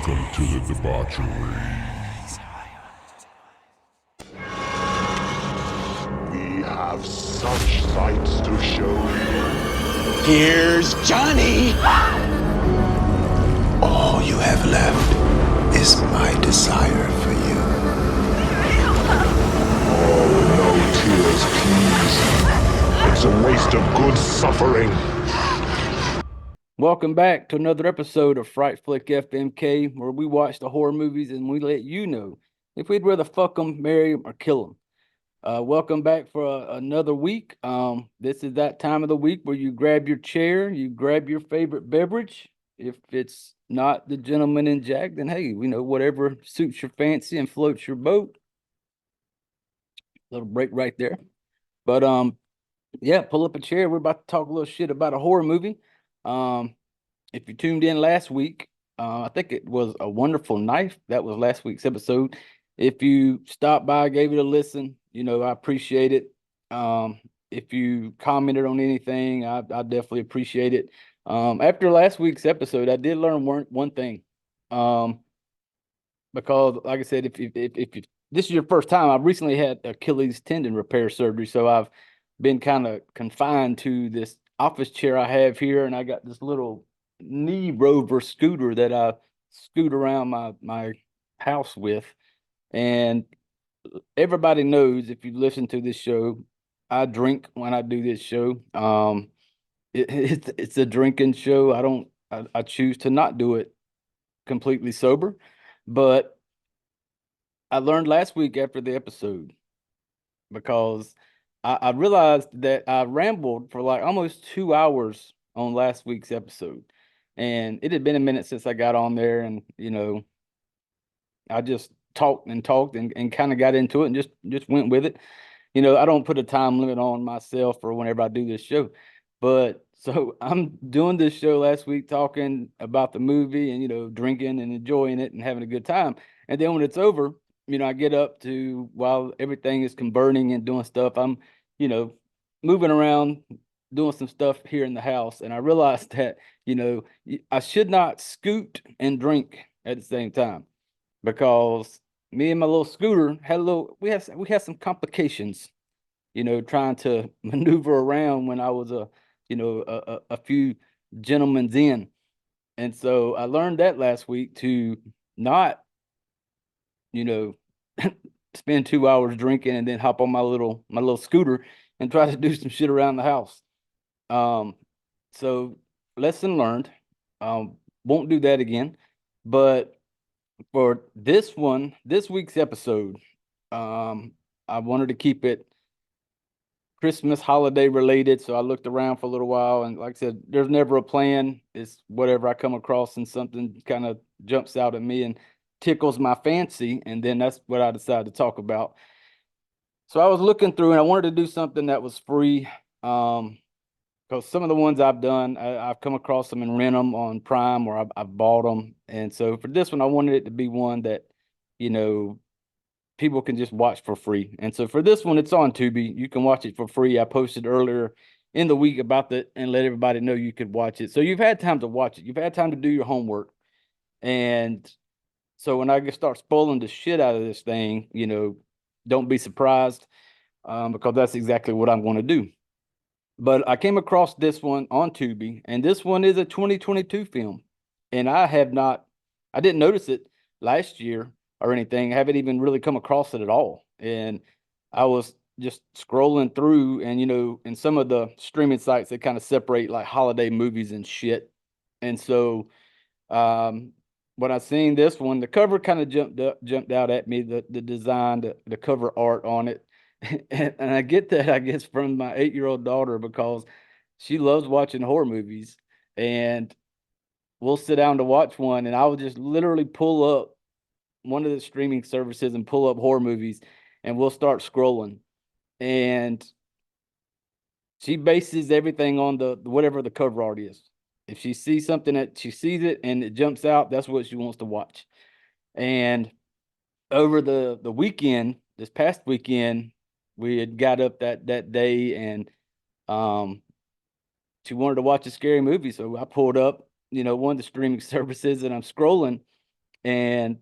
Welcome to the debauchery. We have such sights to show you. Here's Johnny! All you have left is my desire for you. Oh, no tears, please. It's a waste of good suffering. Welcome back to another episode of Fright Flick F.M.K, where we watch the horror movies and we let you know if we'd rather fuck them, marry them, or kill them. Welcome back for another week. This is that time of the week where you grab your chair, you grab your favorite beverage. If it's not the Gentleman in Jack, then hey, we know whatever suits your fancy and floats your boat. Little break right there. But yeah, pull up a chair. We're about to talk a little shit about a horror movie. If you tuned in last week, I think it was A Wonderful Knife. That was last week's episode. If you stopped by, gave it a listen, I appreciate it. If you commented on anything, I definitely appreciate it. After last week's episode, I did learn one thing. Because like I said, if this is your first time, I've recently had Achilles tendon repair surgery, so I've been kind of confined to this office chair I have here, and I got this little knee rover scooter that I scoot around my house with. And everybody knows, if you listen to this show, I drink when I do this show. It's a drinking show. I choose to not do it completely sober, but I learned last week after the episode, because I realized that I rambled for like almost 2 hours on last week's episode. And it had been a minute since I got on there, and I just talked and kind of got into it and just went with it. I don't put a time limit on myself for whenever I do this show. But so I'm doing this show last week talking about the movie and drinking and enjoying it and having a good time. And then when it's over, I get up to, while everything is converting and doing stuff, I'm, moving around, doing some stuff here in the house. And I realized that, I should not scoot and drink at the same time, because me and my little scooter had we had some complications, trying to maneuver around when I was a few gentlemen's in. And so I learned that last week to not, you know, spend 2 hours drinking and then hop on my little scooter and try to do some shit around the house. So lesson learned. Won't do that again. But for this week's episode, I wanted to keep it Christmas holiday related. So I looked around for a little while, and like I said, there's never a plan. It's whatever I come across, and something kind of jumps out at me and tickles my fancy, and then that's what I decided to talk about. So I was looking through, and I wanted to do something that was free. Because some of the ones I've done, I've come across them and rent them on Prime, or I've bought them. And so for this one, I wanted it to be one that, people can just watch for free. And so for this one, it's on Tubi. You can watch it for free. I posted earlier in the week about that and let everybody know you could watch it. So you've had time to watch it. You've had time to do your homework. And so when I start spoiling the shit out of this thing, don't be surprised, because that's exactly what I'm going to do. But I came across this one on Tubi, and this one is a 2022 film. And I didn't notice it last year or anything. I haven't even really come across it at all. And I was just scrolling through, and in some of the streaming sites, they kind of separate like holiday movies and shit. And so when I seen this one, the cover kind of jumped out at me, the design, the cover art on it. And I get that, I guess, from my 8-year-old daughter, because she loves watching horror movies, and we'll sit down to watch one, and I will just literally pull up one of the streaming services and pull up horror movies, and we'll start scrolling. And she bases everything on the whatever the cover art is. If she sees something that she sees it and it jumps out, that's what she wants to watch. And over the weekend, this past weekend, we had got up that day, and she wanted to watch a scary movie. So I pulled up, one of the streaming services, and I'm scrolling, and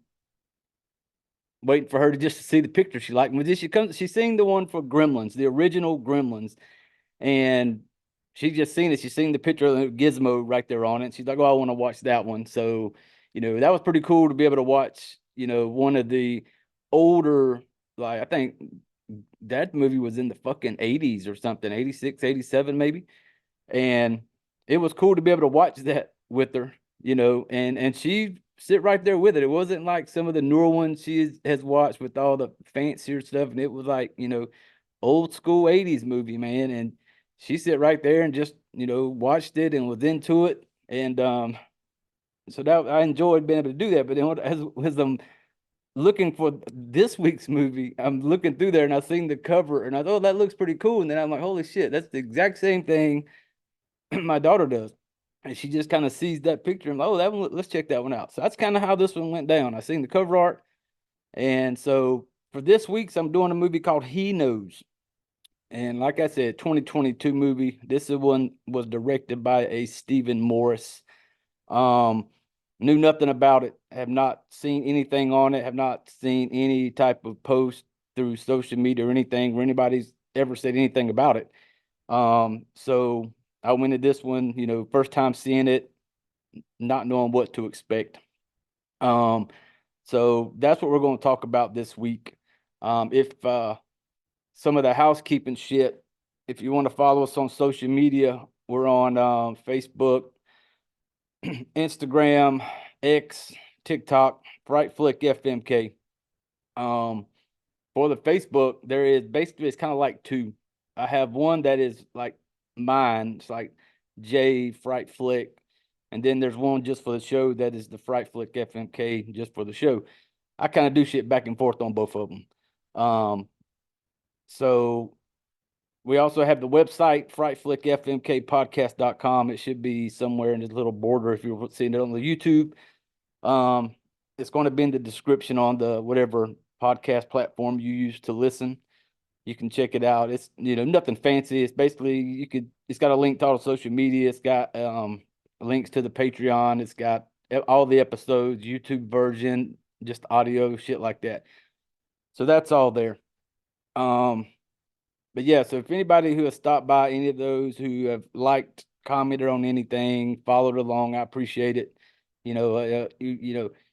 waiting for her to just see the picture she liked. When she's seeing the one for Gremlins, the original Gremlins, and she just seen it. She's seen the picture of the Gizmo right there on it. She's like, "Oh, I want to watch that one." So, that was pretty cool to be able to watch. One of the older, like I think that movie was in the fucking 80s or something, 86, 87 maybe. And it was cool to be able to watch that with her, and she sit right there with it. It wasn't like some of the newer ones has watched with all the fancier stuff. And it was like, old school 80s movie, man. And she sit right there and just, watched it and was into it. And so that I enjoyed being able to do that. But then as I'm looking for this week's movie, I'm looking through there and I seen the cover and I thought, oh, that looks pretty cool. And then I'm like, holy shit, that's the exact same thing my daughter does. And she just kind of sees that picture and like, oh, that one, let's check that one out. So that's kind of how this one went down. I seen the cover art. And so for this week's, I'm doing a movie called He Knows. And like I said, 2022 movie. This one was directed by a Stephen Morris. Um, Knew nothing about it, have not seen anything on it, have not seen any type of post through social media or anything where anybody's ever said anything about it. So I went to this one, first time seeing it, not knowing what to expect. So that's what we're going to talk about this week. If some of the housekeeping shit, if you want to follow us on social media, we're on Facebook, Instagram, X, TikTok, Bright Flick F.M.K. For the Facebook, there is basically, it's kind of like two. I have one that is like mine. It's like J Fright Flick. And then there's one just for the show that is the Fright Flick F.M.K. just for the show. I kind of do shit back and forth on both of them. So we also have the website, frightflickfmkpodcast.com. It should be somewhere in this little border if you're seeing it on the YouTube. It's going to be in the description on the whatever podcast platform you use to listen. You can check it out. It's nothing fancy. It's basically it's got a link to all the social media. It's got links to the Patreon. It's got all the episodes, YouTube version, just audio, shit like that. So that's all there. But yeah, so if anybody who has stopped by any of those, who have liked, commented on anything, followed along, I appreciate it.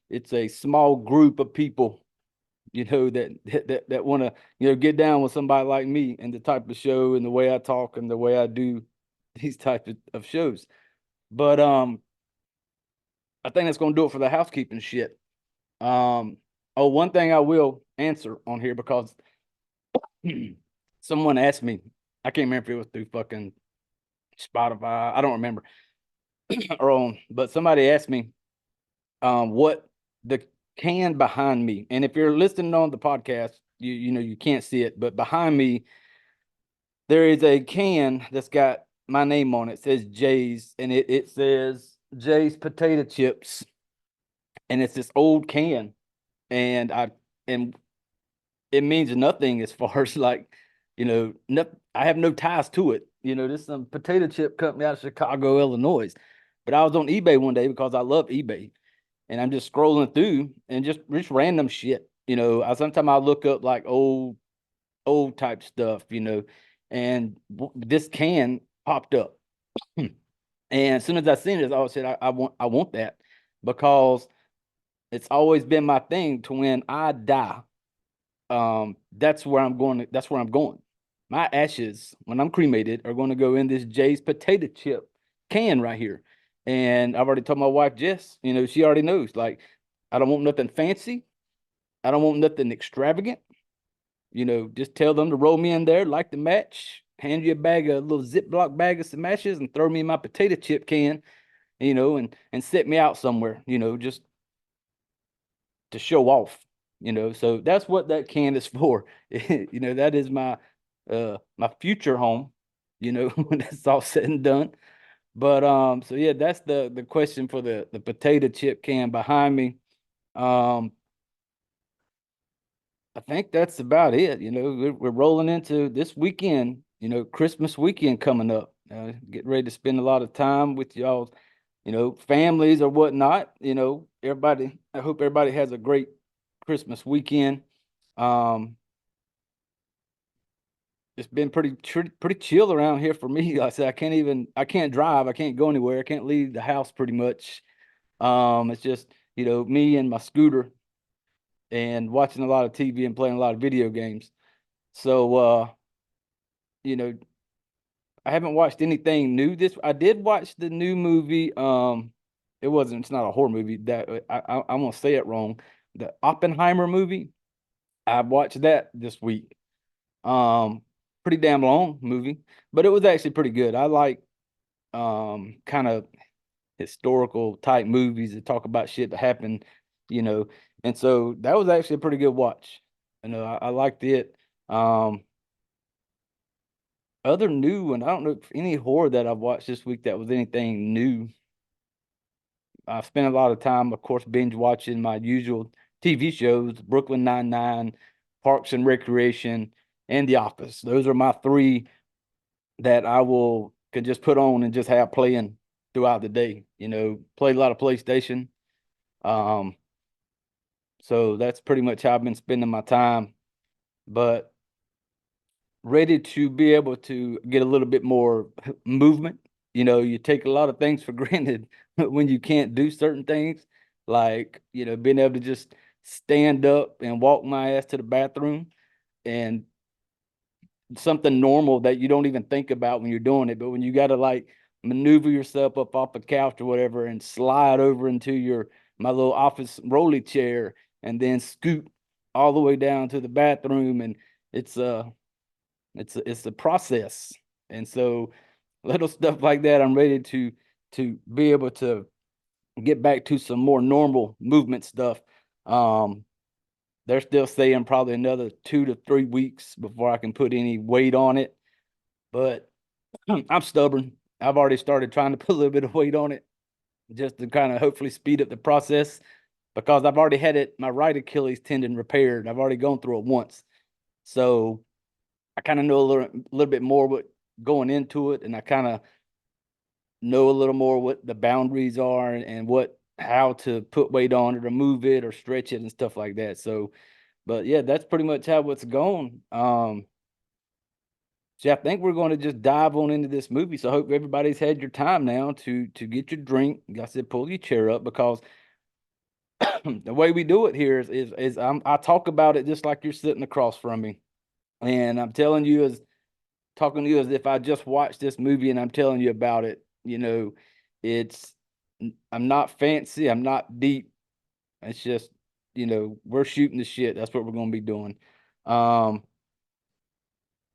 It's a small group of people, that want to, get down with somebody like me and the type of show and the way I talk and the way I do these types of shows. But I think that's going to do it for the housekeeping shit. One thing I will answer on here, because someone asked me, I can't remember if it was through fucking Spotify, I don't remember, but somebody asked me what the can behind me, and if you're listening on the podcast, you can't see it, but behind me there is a can that's got my name on it. It says Jay's, and it says Jay's potato chips, and it's this old can, and it means nothing as far as like, I have no ties to it. This is some potato chip company out of Chicago, Illinois. But I was on eBay one day because I love eBay, and I'm just scrolling through and just random shit. Sometimes I look up like old type stuff, and this can popped up. And as soon as I seen it, I said, I want that, because it's always been my thing to when I die. That's where I'm going. That's where I'm going. My ashes, when I'm cremated, are going to go in this Jay's potato chip can right here. And I've already told my wife, Jess, she already knows. Like, I don't want nothing fancy. I don't want nothing extravagant. Just tell them to roll me in there, like the match, hand you a little Ziploc bag of some ashes, and throw me in my potato chip can, and set me out somewhere, just to show off. So that's what that can is for. That is my my future home, when it's all said and done. But so yeah, that's the question for the potato chip can behind me. I think that's about it. We're rolling into this weekend, Christmas weekend coming up. Getting ready to spend a lot of time with y'all, families or whatnot. Everybody. I hope everybody has a great Christmas weekend. Um, it's been pretty chill around here for me. Like I said, I can't drive, I can't go anywhere, I can't leave the house pretty much. It's just me and my scooter and watching a lot of TV and playing a lot of video games. So you know, I haven't watched anything new. I did watch the new movie. It's not a horror movie. That I'm gonna say it wrong. The Oppenheimer movie. I watched that this week. Um, Pretty damn long movie, but it was actually pretty good. I like kind of historical type movies that talk about shit that happened, you know. And so that was actually a pretty good watch. I liked it. Um, Other new and I don't know if any horror that I've watched this week that was anything new. I spent a lot of time, of course, binge watching my usual TV shows: Brooklyn Nine-Nine, Parks and Recreation, and The Office. Those are my three that could just put on and just have playing throughout the day. Play a lot of PlayStation. Um, so that's pretty much how I've been spending my time. But ready to be able to get a little bit more movement. You take a lot of things for granted when you can't do certain things, like, being able to just stand up and walk my ass to the bathroom, and something normal that you don't even think about when you're doing it. But when you got to like maneuver yourself up off the couch or whatever and slide over into my little office rolly chair and then scoot all the way down to the bathroom, and it's a process. And so little stuff like that, I'm ready to be able to get back to some more normal movement stuff. They're still saying probably another 2 to 3 weeks before I can put any weight on it, but I'm stubborn. I've already started trying to put a little bit of weight on it just to kind of hopefully speed up the process, because I've already had my right Achilles tendon repaired. I've already gone through it once. So I kind of know a little bit more what going into it, and I kind of know a little more what the boundaries are, and how to put weight on it or move it or stretch it and stuff like that. So, but yeah, that's pretty much how it's going. So I think we're going to just dive on into this movie. So I hope everybody's had your time now to get your drink. Like I said, pull your chair up, because the way we do it here is I talk about it just like you're sitting across from me, and I'm telling you as talking to you as if I just watched this movie and I'm telling you about it. It's I'm not fancy, I'm not deep. It's just we're shooting the shit. That's what we're going to be doing. Um,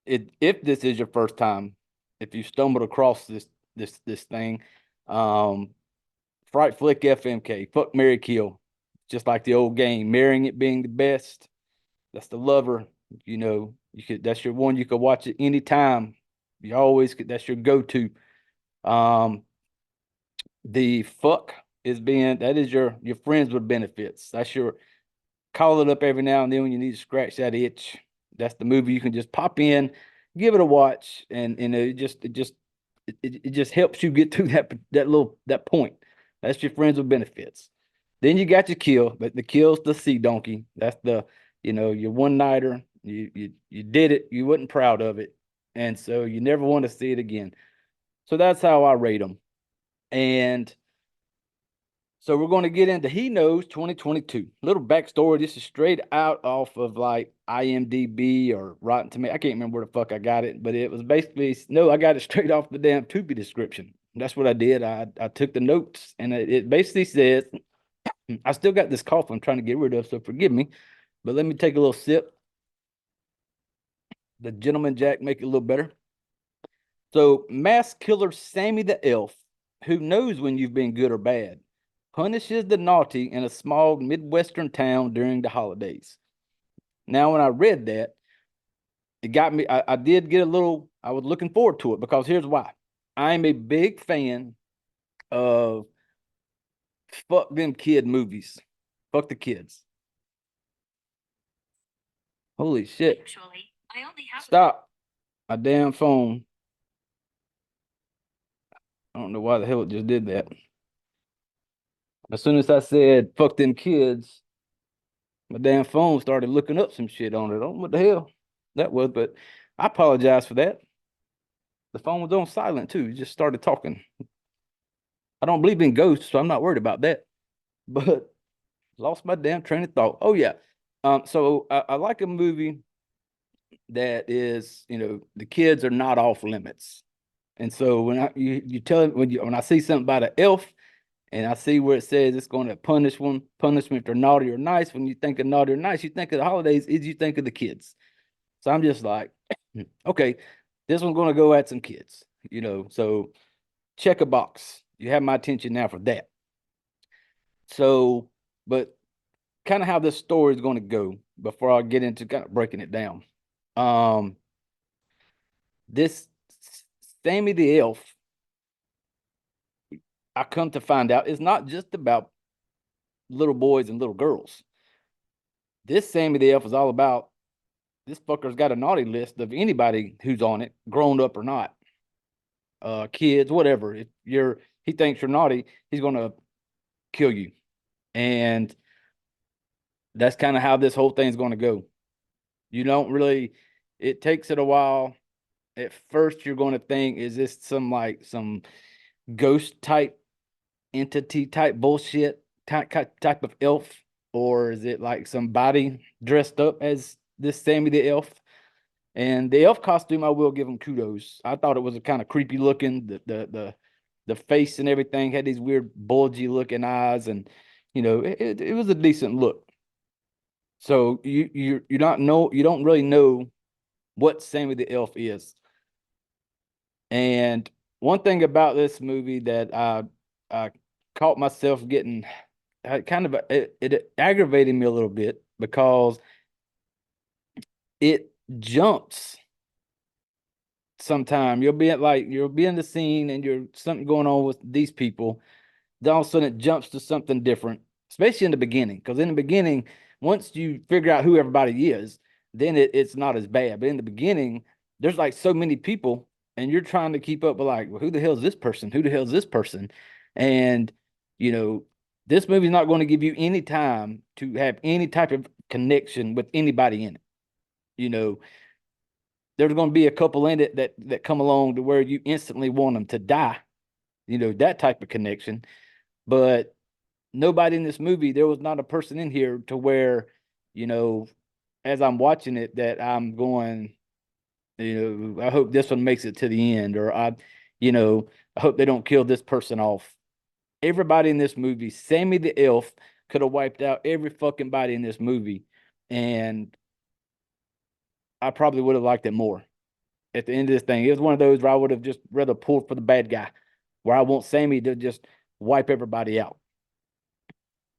if this is your first time, if you stumbled across this thing, um, Fright Flick F.M.K. Fuck, Marry, Kill, just like the old game. Marrying it being the best. That's the lover. That's your one. You could watch it anytime. You always could. That's your go-to. Um, the fuck that is your friends with benefits. That's your call it up every now and then when you need to scratch that itch. That's the movie you can just pop in, give it a watch, and it just helps you get through that point. That's your friends with benefits. Then you got your kill, but the kill's the sea donkey. That's your one nighter. You did it. You wasn't proud of it, and so you never want to see it again. So that's how I rate them. And so we're going to get into He Knows 2022. Little backstory. This is straight out off of like IMDb or Rotten Tomatoes. I can't remember where the fuck I got it, but it was basically no. I got it straight off the damn Tubi description. That's what I did. I took the notes, and it basically says, I still got this cough I'm trying to get rid of, so forgive me. But let me take a little sip. The Gentleman Jack make it a little better. So, mass killer Sammy the Elf, who knows when you've been good or bad, punishes the naughty in a small midwestern town during the holidays. Now, when I read that, it got me. I did get I was looking forward to it, because here's why. I'm a big fan of fuck them kid movies. Fuck the kids. Holy shit. Actually, I only have Stop. My damn phone. I don't know why the hell it just did that. As soon as I said "fuck them kids," my damn phone started looking up some shit on it. I don't know what the hell that was, but I apologize for that. The phone was on silent too. It just started talking. I don't believe in ghosts, so I'm not worried about that. But lost my damn train of thought. Oh yeah. So I like a movie that is, the kids are not off limits. And so when you tell when I see something about an elf and I see where it says it's going to punishment if they're naughty or nice. When you think of naughty or nice, you think of the holidays, is you think of the kids. So I'm just like, okay, this one's going to go at some kids, So check a box. You have my attention now for that. So, but kind of how this story is going to go before I get into kind of breaking it down. Um, this Sammy the Elf, I come to find out, is not just about little boys and little girls. This Sammy the Elf is all about this fucker's got a naughty list of anybody who's on it, grown up or not, kids, whatever. If he thinks you're naughty, he's gonna kill you, and that's kind of how this whole thing's going to go. You don't really. It takes it a while. At first, you're going to think, is this some ghost type entity type bullshit type of elf, or is it like somebody dressed up as this Sammy the Elf? And the elf costume, I will give him kudos. I thought it was a kind of creepy looking. The face and everything had these weird bulgy looking eyes, and it was a decent look. So you don't really know what Sammy the Elf is. And one thing about this movie that I caught myself getting kind of it aggravated me a little bit because it jumps sometime. You'll be in the scene and you're something going on with these people. Then all of a sudden it jumps to something different, especially in the beginning. Because in the beginning, once you figure out who everybody is, then it's not as bad. But in the beginning, there's like so many people, and you're trying to keep up with like, well, who the hell is this person? Who the hell is this person? And you know, this movie's not going to give you any time to have any type of connection with anybody in it. You know, there's going to be a couple in it that come along to where you instantly want them to die. That type of connection. But nobody in this movie, there was not a person in here to where, you know, as I'm watching it, that I'm going, I hope this one makes it to the end, or I hope they don't kill this person off. Everybody in this movie, Sammy the Elf, could have wiped out every fucking body in this movie, and I probably would have liked it more. At the end of this thing, it was one of those where I would have just rather pulled for the bad guy, where I want Sammy to just wipe everybody out.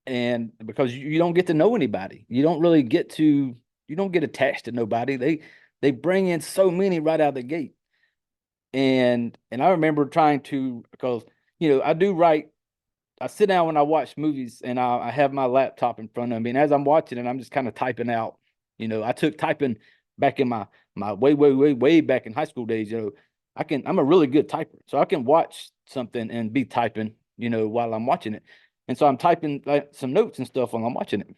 And because you don't get to know anybody, you don't really you don't get attached to nobody. They bring in so many right out of the gate. And I remember trying to, because I do write. I sit down when I watch movies and I have my laptop in front of me, and as I'm watching it, I'm just kind of typing out. I took typing back in my way back in high school days. I'm a really good typer, so I can watch something and be typing, while I'm watching it. And so I'm typing like some notes and stuff while I'm watching it.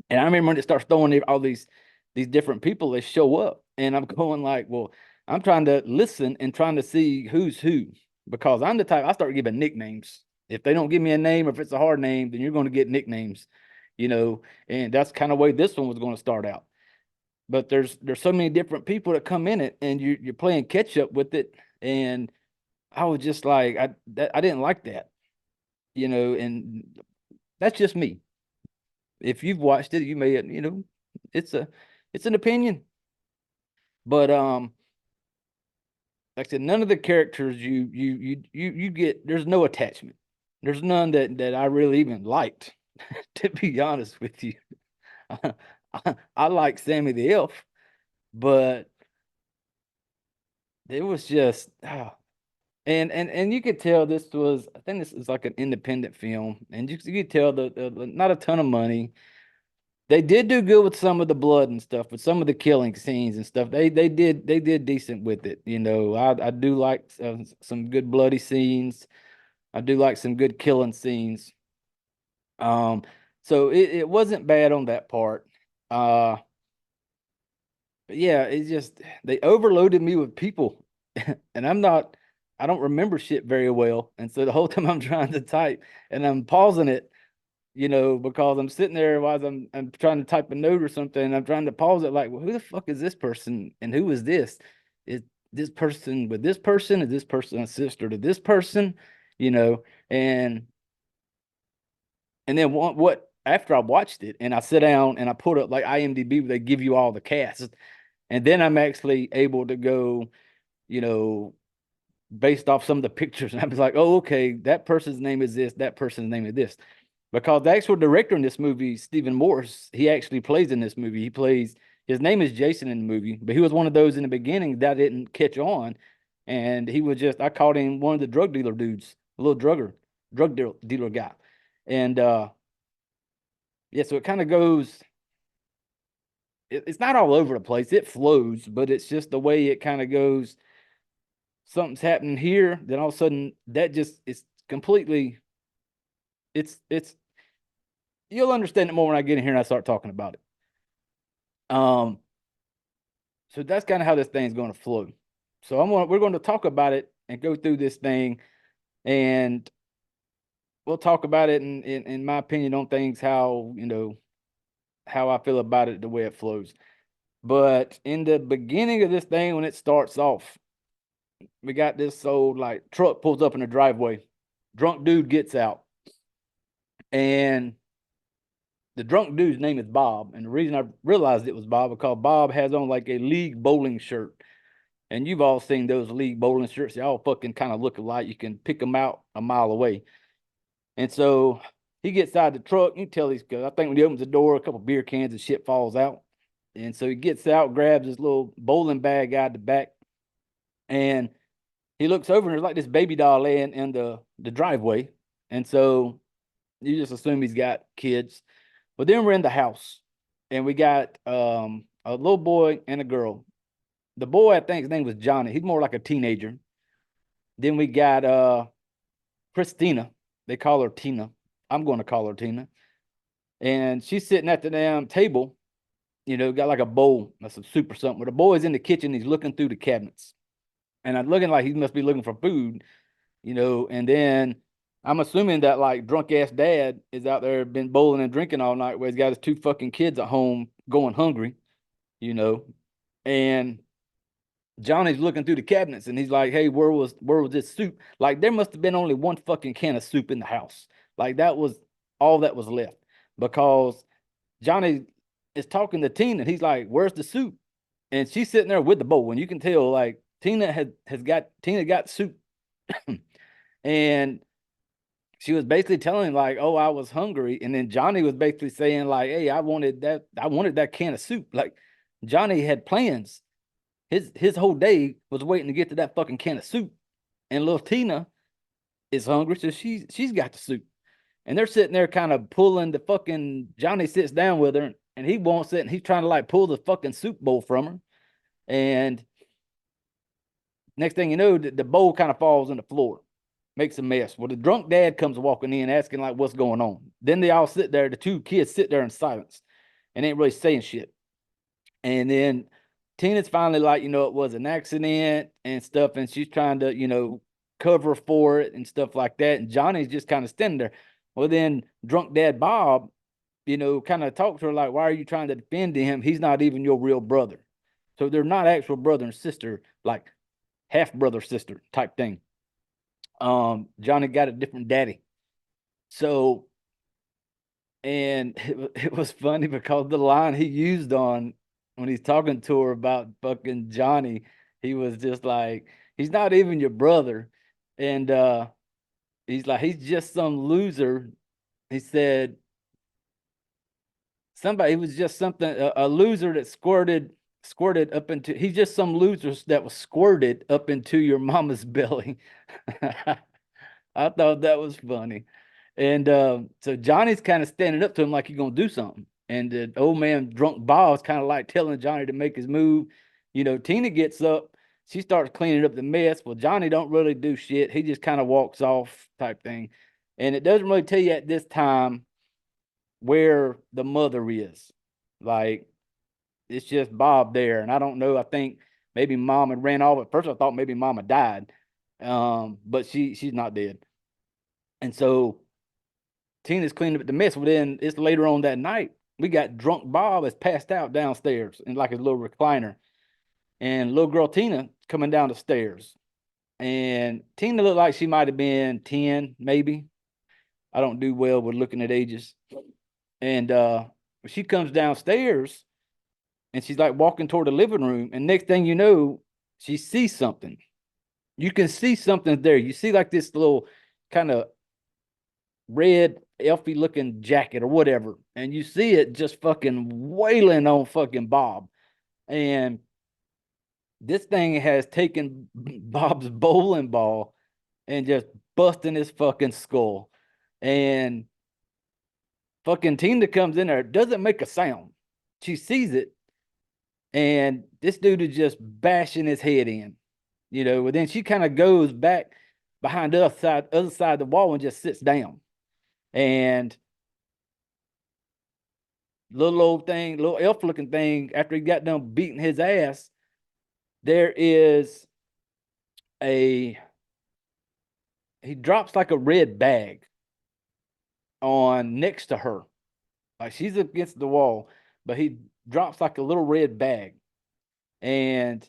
And I remember when it starts throwing all these different people, they show up, and I'm going like, well, I'm trying to listen and trying to see who's who, because I'm the type I start giving nicknames. If they don't give me a name, or if it's a hard name, then you're going to get nicknames, and that's kind of way this one was going to start out. But there's so many different people that come in it, and you're playing catch up with it, and I was just like, I didn't like that, and that's just me. If you've watched it, you may, it's an opinion. But like I said, none of the characters you get, there's no attachment. There's none that I really even liked, to be honest with you. I like Sammy the Elf, but it was just and you could tell this was, I think this is like an independent film, and you could tell the not a ton of money. They did do good with some of the blood and stuff, but some of the killing scenes and stuff, they did decent with it. I do like some good bloody scenes. I do like some good killing scenes. Um, so it wasn't bad on that part. Uh, but yeah, it's just they overloaded me with people, and I don't remember shit very well, and so the whole time I'm trying to type and I'm pausing it, because I'm sitting there while I'm trying to type a note or something, and I'm trying to pause it like, well, who the fuck is this person, and who is this? Is this person with this person? Is this person a sister to this person? You know, and then what after I watched it and I sit down and I put up like IMDb, where they give you all the cast, and then I'm actually able to go, you know, based off some of the pictures, and I was like, oh, okay, that person's name is this, that person's name is this, because the actual director in this movie, Stephen Morris, he actually plays in this movie. His name is Jason in the movie, but he was one of those in the beginning that didn't catch on, and he was I called him one of the drug dealer dudes, a little drug dealer guy, and yeah, so it kind of goes. It's not all over the place. It flows, but it's just the way it kind of goes. Something's happening here, then all of a sudden that just it's completely. It's you'll understand it more when I get in here and I start talking about it. Um, so that's kind of how this thing's going to flow. So we're going to talk about it and go through this thing, and we'll talk about it in my opinion on things, how I feel about it, the way it flows. But in the beginning of this thing, when it starts off, we got this old like truck pulls up in the driveway. Drunk dude gets out, and the drunk dude's name is Bob. And the reason I realized it was Bob because Bob has on like a league bowling shirt. And you've all seen those league bowling shirts. They all fucking kind of look alike. You can pick them out a mile away. And so he gets out of the truck. You can tell I think when he opens the door, a couple beer cans and shit falls out. And so he gets out, grabs his little bowling bag out the back, and he looks over and there's like this baby doll laying in the driveway. And so you just assume he's got kids. But then we're in the house, and we got a little boy and a girl. The boy, I think his name was Johnny. He's more like a teenager. Then we got Christina. They call her Tina. I'm going to call her Tina. And she's sitting at the damn table, got like a bowl of some soup or something. But the boy's in the kitchen. He's looking through the cabinets. And I'm looking like he must be looking for food, and then I'm assuming that like drunk ass dad is out there been bowling and drinking all night where he's got his two fucking kids at home going hungry, you know. And Johnny's looking through the cabinets and he's like, hey, where was this soup? Like there must have been only one fucking can of soup in the house. Like that was all that was left. Because Johnny is talking to Tina and he's like, where's the soup? And she's sitting there with the bowl. And you can tell like Tina got soup. And she was basically telling him like, oh, I was hungry. And then Johnny was basically saying like, hey, I wanted that can of soup. Like Johnny had plans. His whole day was waiting to get to that fucking can of soup. And little Tina is hungry, so she's got the soup. And they're sitting there kind of pulling the fucking Johnny sits down with her and he won't sit and he's trying to like pull the fucking soup bowl from her. And next thing you know, the bowl kind of falls on the floor, makes a mess. Well, the drunk dad comes walking in asking like what's going on. Then they all sit there, the two kids sit there in silence and ain't really saying shit. And then Tina's finally like, it was an accident and stuff, and she's trying to, cover for it and stuff like that. And Johnny's just kind of standing there. Well, then drunk dad Bob, kind of talks to her like, why are you trying to defend him? He's not even your real brother. So they're not actual brother and sister, like half brother sister type thing. Johnny got a different daddy. So, and it was funny because the line he used on when he's talking to her about fucking Johnny, he was just like, he's not even your brother. And he's like, he's just some loser. He said, he was just a loser that squirted up into, he's just some loser that was squirted up into your mama's belly. I thought that was funny. And so Johnny's kind of standing up to him like he's gonna do something. And the old man drunk Bob's kind of like telling Johnny to make his move. Tina gets up, she starts cleaning up the mess. Well, Johnny don't really do shit. He just kind of walks off type thing. And it doesn't really tell you at this time where the mother is. Like, it's just Bob there. And I don't know. I think maybe mom had ran off. At first, I thought maybe mama died. But she's not dead. And so Tina's cleaning up the mess. Well, then it's later on that night. We got drunk Bob has passed out downstairs in like his little recliner. And little girl Tina coming down the stairs. And Tina looked like she might have been 10, maybe. I don't do well with looking at ages. And she comes downstairs and she's like walking toward the living room. And next thing you know, she sees something. You can see something there. You see like this little kind of red elfy looking jacket or whatever. And you see it just fucking wailing on fucking Bob. And this thing has taken Bob's bowling ball and just busting his fucking skull. And fucking Tina comes in there, doesn't make a sound. She sees it, and this dude is just bashing his head in, But then she kind of goes back behind the other side of the wall and just sits down. And little old thing, little elf looking thing, after he got done beating his ass, there is he drops like a red bag on next to her. Like she's against the wall, but he drops like a little red bag. And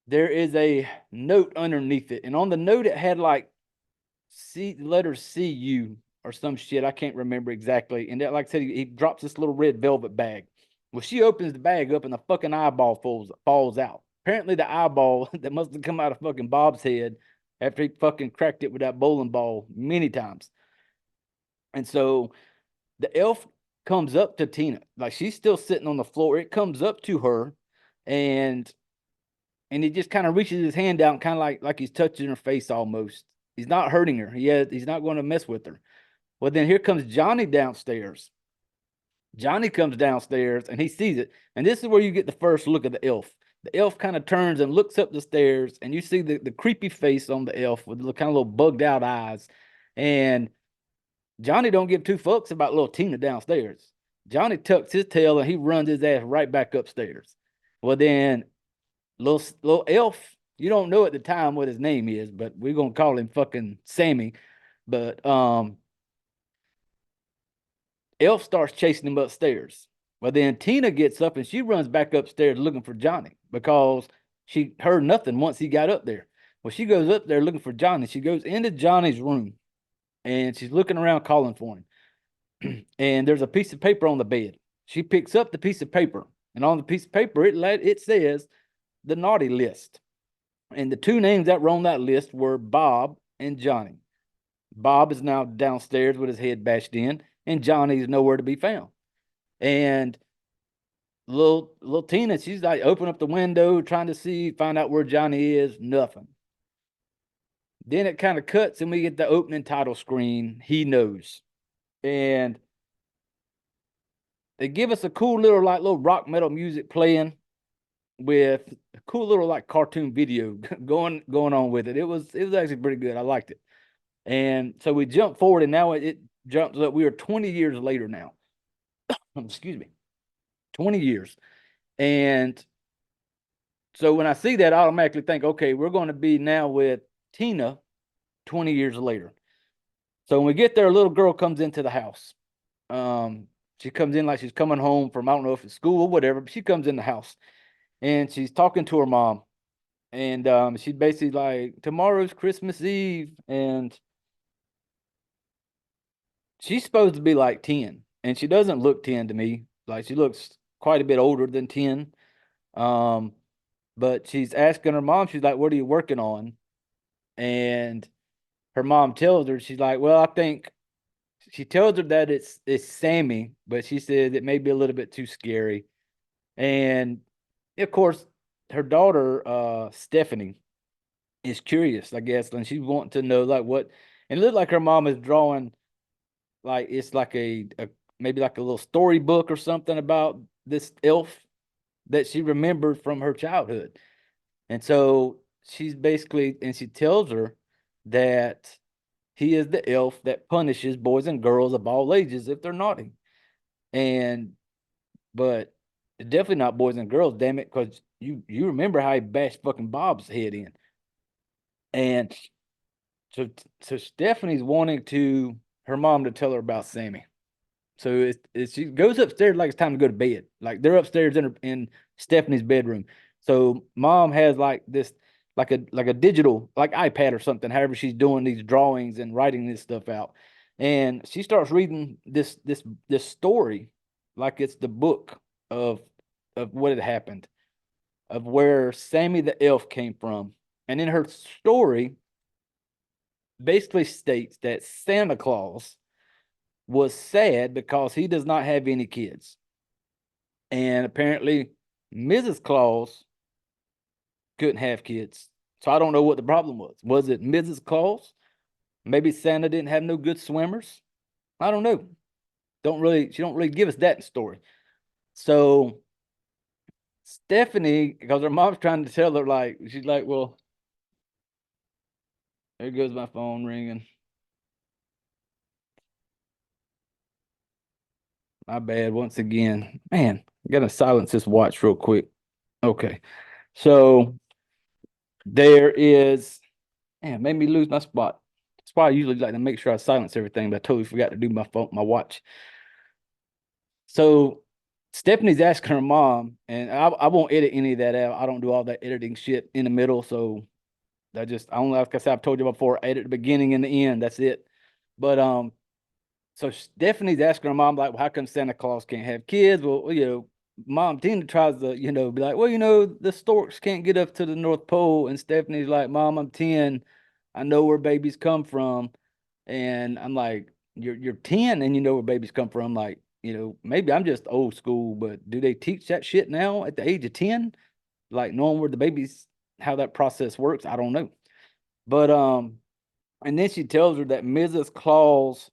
there is a note underneath it. And on the note, it had like letter CU or some shit. I can't remember exactly. And that, like I said, he drops this little red velvet bag. Well, she opens the bag up and the fucking eyeball falls out. Apparently, the eyeball that must have come out of fucking Bob's head after he fucking cracked it with that bowling ball many times. And so the elf comes up to Tina. Like she's still sitting on the floor. It comes up to her and he just kind of reaches his hand out, kind of like he's touching her face almost. He's not hurting her. He's not going to mess with her. Well, then here comes Johnny downstairs. Johnny comes downstairs and he sees it. And this is where you get the first look of the elf. The elf kind of turns and looks up the stairs, and you see the creepy face on the elf with the kind of little bugged out eyes. And Johnny don't give two fucks about little Tina downstairs. Johnny tucks his tail and he runs his ass right back upstairs. Well, then little elf, you don't know at the time what his name is, but we're gonna call him fucking Sammy. But elf starts chasing him upstairs. Well, then Tina gets up and she runs back upstairs looking for Johnny because she heard nothing once he got up there. Well, she goes up there looking for Johnny. She goes into Johnny's room and she's looking around calling for him. And there's a piece of paper on the bed. She picks up the piece of paper, and on the piece of paper it says the naughty list. And the two names that were on that list were Bob and Johnny. Bob is now downstairs with his head bashed in, and Johnny's nowhere to be found. And little Tina, she's like open up the window, trying to find out where Johnny is. Nothing. Then it kind of cuts, and we get the opening title screen. He knows, and they give us a cool little rock metal music playing with a cool little like cartoon video going on with it. It was actually pretty good. I liked it. And so we jump forward, and now it jumps up. We are 20 years later now. Excuse me. 20 years. And so when I see that, I automatically think, okay, we're going to be now with Tina 20 years later. So when we get there, a little girl comes into the house. She comes in like she's coming home from, I don't know if it's school or whatever, but she comes in the house and she's talking to her mom. And she's basically like, tomorrow's Christmas Eve. And she's supposed to be like 10. And she doesn't look 10 to me. Like she looks quite a bit older than 10. But she's asking her mom, she's like, what are you working on? And her mom tells her, she's like, well, I think she tells her that it's Sammy, but she says it may be a little bit too scary. And of course, her daughter, Stephanie, is curious, I guess, and she's wanting to know like what, and it looked like her mom is drawing like it's like a maybe like a little storybook or something about this elf that she remembered from her childhood. And so she's basically, and she tells her that he is the elf that punishes boys and girls of all ages if they're naughty. And but definitely not boys and girls, damn it, because you remember how he bashed fucking Bob's head in. And so Stephanie's wanting her mom to tell her about Sammy. So she goes upstairs like it's time to go to bed. Like they're upstairs in Stephanie's bedroom. So mom has like this, like a digital like iPad or something. However, she's doing these drawings and writing this stuff out, and she starts reading this story, like it's the book of what had happened, of where Sammy the Elf came from, and in her story, basically states that Santa Claus was sad because he does not have any kids. And apparently, Mrs. Claus couldn't have kids. So I don't know what the problem was. Was it Mrs. Claus? Maybe Santa didn't have no good swimmers. I don't know. She don't really give us that story. So Stephanie, because her mom's trying to tell her, like, she's like, well, there goes my phone ringing. My bad once again. Man, I gotta silence this watch real quick. Okay. So there is, man, made me lose my spot. That's why I usually like to make sure I silence everything, but I totally forgot to do my phone, my watch. So Stephanie's asking her mom, and I won't edit any of that out. I don't do all that editing shit in the middle. So I only, like I said, I've told you before, I edit the beginning and the end. That's it. But so Stephanie's asking her mom, like, well, how come Santa Claus can't have kids? Well, Mom Tina tries to, be like, well, the storks can't get up to the North Pole. And Stephanie's like, Mom, I'm 10. I know where babies come from. And I'm like, you're 10 and you know where babies come from. Like, maybe I'm just old school, but do they teach that shit now at the age of 10? Like knowing where the babies, how that process works? I don't know. But and then she tells her that Mrs. Claus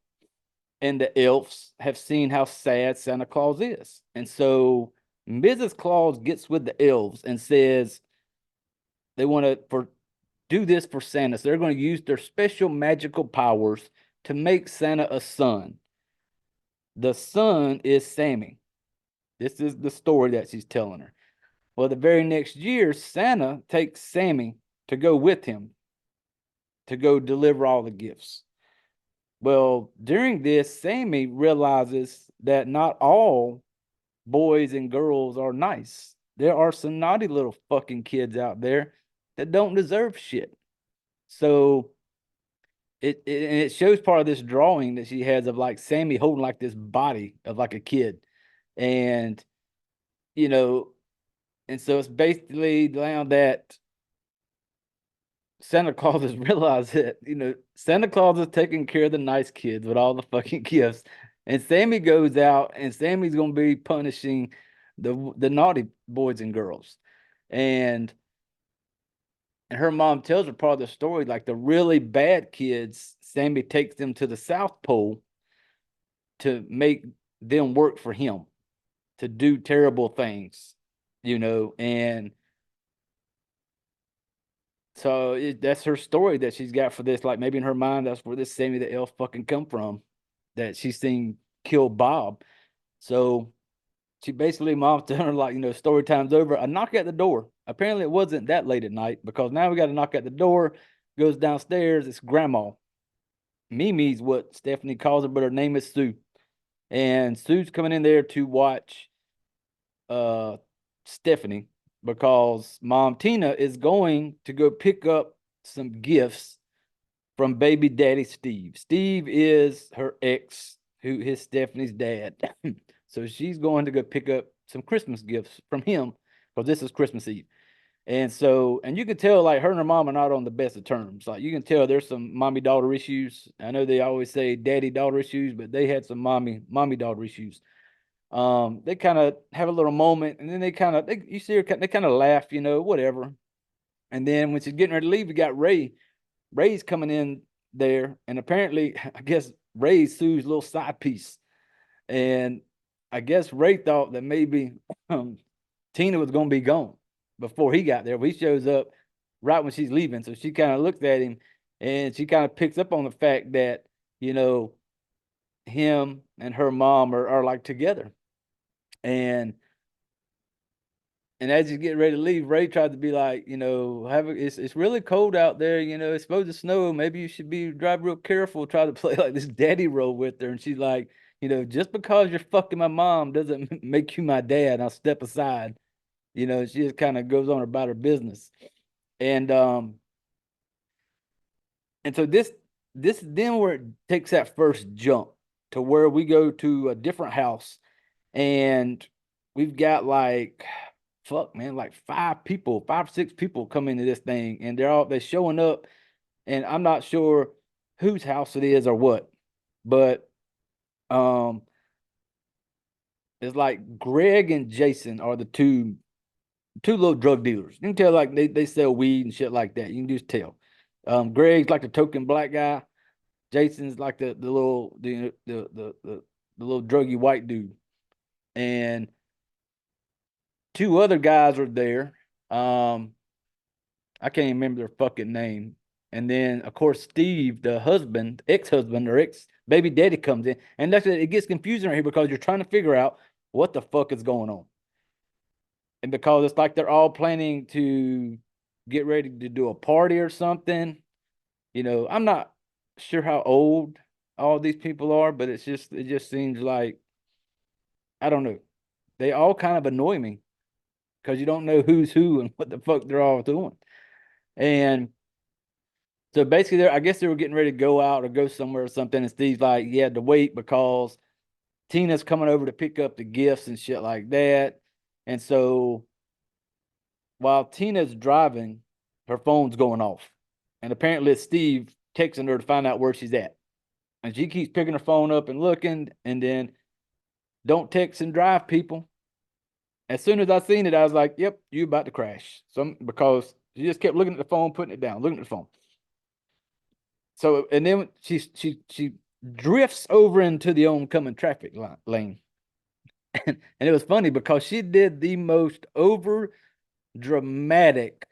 and the elves have seen how sad Santa Claus is. And so Mrs. Claus gets with the elves and says they want to do this for Santa. So they're going to use their special magical powers to make Santa a son. The son is Sammy. This is the story that she's telling her. Well, the very next year, Santa takes Sammy to go with him to go deliver all the gifts. Well, during this, Sammy realizes that not all boys and girls are nice. There are some naughty little fucking kids out there that don't deserve shit. So it shows part of this drawing that she has of like Sammy holding like this body of like a kid. And you know, and so it's basically now that Santa Claus has realized that, Santa Claus is taking care of the nice kids with all the fucking gifts. And Sammy goes out and Sammy's gonna be punishing the naughty boys and girls. And her mom tells her part of the story, like the really bad kids, Sammy takes them to the South Pole to make them work for him, to do terrible things, and so that's her story that she's got for this. Like maybe in her mind, that's where this Sammy the Elf fucking come from, that she's seen kill Bob. So she basically, mom's telling her like, story time's over. A knock at the door. Apparently it wasn't that late at night because now we got to knock at the door. Goes downstairs. It's Grandma. Mimi's what Stephanie calls her, but her name is Sue. And Sue's coming in there to watch Stephanie because Mom Tina is going to go pick up some gifts from baby daddy Steve. Steve is her ex, who is Stephanie's dad. So she's going to go pick up some Christmas gifts from him because this is Christmas Eve. And so, and you can tell like her and her mom are not on the best of terms. Like you can tell there's some mommy daughter issues. I know they always say daddy daughter issues, but they had some mommy daughter issues. They kind of have a little moment, and then you see her, they kind of laugh, whatever. And then when she's getting ready to leave, we got Ray. Ray's coming in there, and apparently, I guess Ray's Sue's little side piece. And I guess Ray thought that maybe Tina was going to be gone before he got there. Well, he shows up right when she's leaving, so she kind of looks at him, And she kind of picks up on the fact that, you know, him and her mom are like together. And as you get ready to leave, Ray tried to be like, you know, it's really cold out there, you know, it's supposed to snow. Maybe you should drive real careful, try to play like this daddy role with her. And she's like, you know, just because you're fucking my mom doesn't make you my dad. I'll step aside. You know, she just kind of goes on about her business. And so this then where it takes that first jump to where we go to a different house, and we've got like, fuck man, like 5, 6 people come into this thing, and they're showing up, and I'm not sure whose house it is or what, but um it's like Greg and Jason are the two little drug dealers. You can tell like they sell weed and shit like that. You can just tell. Greg's like the token black guy. Jason's like the little the little druggy white dude. And two other guys are there. I can't even remember their fucking name. And then of course Steve, the husband, ex-husband or ex baby daddy comes in. And that's it gets confusing right here because you're trying to figure out what the fuck is going on. And because it's like they're all planning to get ready to do a party or something. You know, I'm not sure how old all these people are, but it just seems like, I don't know. They all kind of annoy me because you don't know who's who and what the fuck they're all doing. And so basically, I guess they were getting ready to go out or go somewhere or something. And Steve's like, he had to wait because Tina's coming over to pick up the gifts and shit like that. And so while Tina's driving, her phone's going off. And apparently it's Steve texting her to find out where she's at. And she keeps picking her phone up and looking, and then don't text and drive, people. As soon as I seen it, I was like, yep, you about to crash. Because she just kept looking at the phone, putting it down, looking at the phone. So, and then she drifts over into the oncoming traffic lane. And it was funny because she did the most over dramatic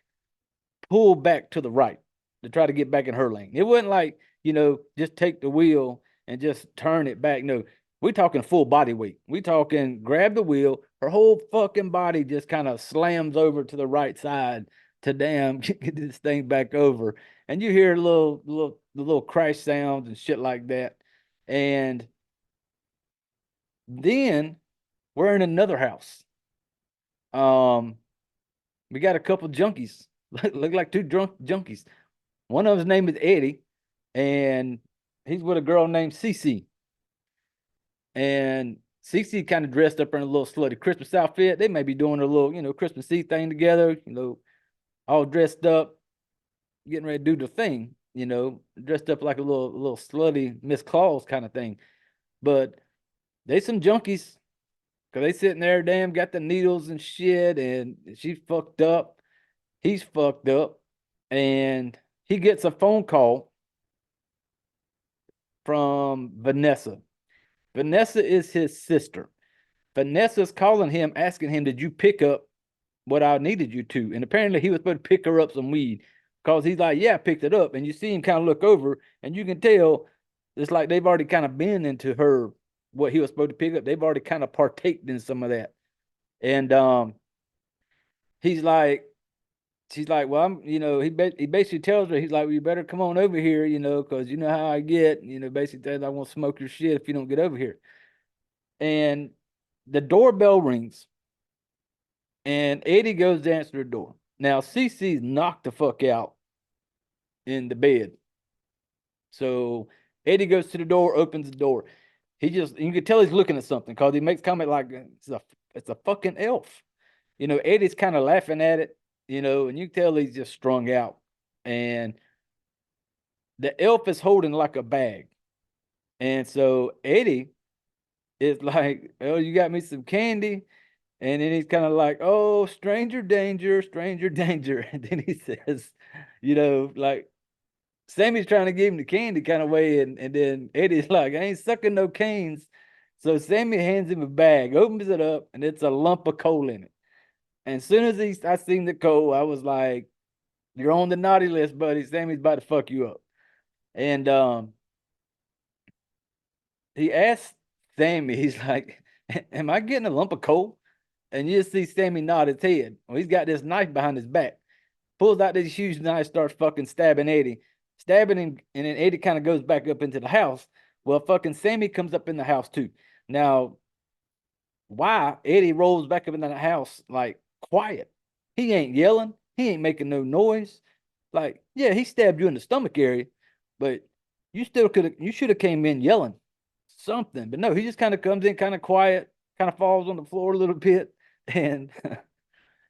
pull back to the right to try to get back in her lane. It wasn't like, you know, just take the wheel and just turn it back. No, we're talking full body weight. We talking grab the wheel. Her whole fucking body just kind of slams over to the right side to damn get this thing back over. And you hear the little crash sounds and shit like that. And then we're in another house. We got a couple junkies. Look like two drunk junkies. One of his name is Eddie, and he's with a girl named Cece. And Cece kind of dressed up in a little slutty Christmas outfit. They may be doing a little, you know, Christmas Eve thing together, you know, all dressed up, getting ready to do the thing, you know, dressed up like a little slutty Miss Claus kind of thing. But they some junkies, because they sitting there, damn, got the needles and shit, and she's fucked up. He's fucked up. And he gets a phone call from Vanessa. Vanessa is his sister. Vanessa's calling him, asking him, did you pick up what I needed you to? And apparently he was supposed to pick her up some weed because he's like, yeah, I picked it up. And you see him kind of look over, and you can tell it's like they've already kind of been into her, what he was supposed to pick up. They've already kind of partaked in some of that. And he's like, she's like, well, you know, he basically tells her, he's like, well, you better come on over here, you know, because you know how I get, you know, basically says, I won't smoke your shit if you don't get over here. And the doorbell rings, and Eddie goes to answer the door. Now, Cece's knocked the fuck out in the bed. So Eddie goes to the door, opens the door. You can tell he's looking at something because he makes comment like, it's a fucking elf. You know, Eddie's kind of laughing at it, you know, and you can tell he's just strung out. And the elf is holding like a bag. And so Eddie is like, oh, you got me some candy. And then he's kind of like, oh, stranger danger, stranger danger. And then he says, you know, like Sammy's trying to give him the candy kind of way. And then Eddie's like, I ain't sucking no canes. So Sammy hands him a bag, opens it up, and it's a lump of coal in it. And as soon as I seen the coal, I was like, you're on the naughty list, buddy. Sammy's about to fuck you up. And he asked Sammy, he's like, "Am I getting a lump of coal?" And you just see Sammy nod his head. Well, he's got this knife behind his back. Pulls out this huge knife, starts fucking stabbing Eddie, stabbing him, and then Eddie kind of goes back up into the house. Well, fucking Sammy comes up in the house too. Now, why Eddie rolls back up into the house like quiet? He ain't yelling. He ain't making no noise. Like, yeah, he stabbed you in the stomach area, but you still could have. You should have came in yelling something. But no, he just kind of comes in, kind of quiet, kind of falls on the floor a little bit, and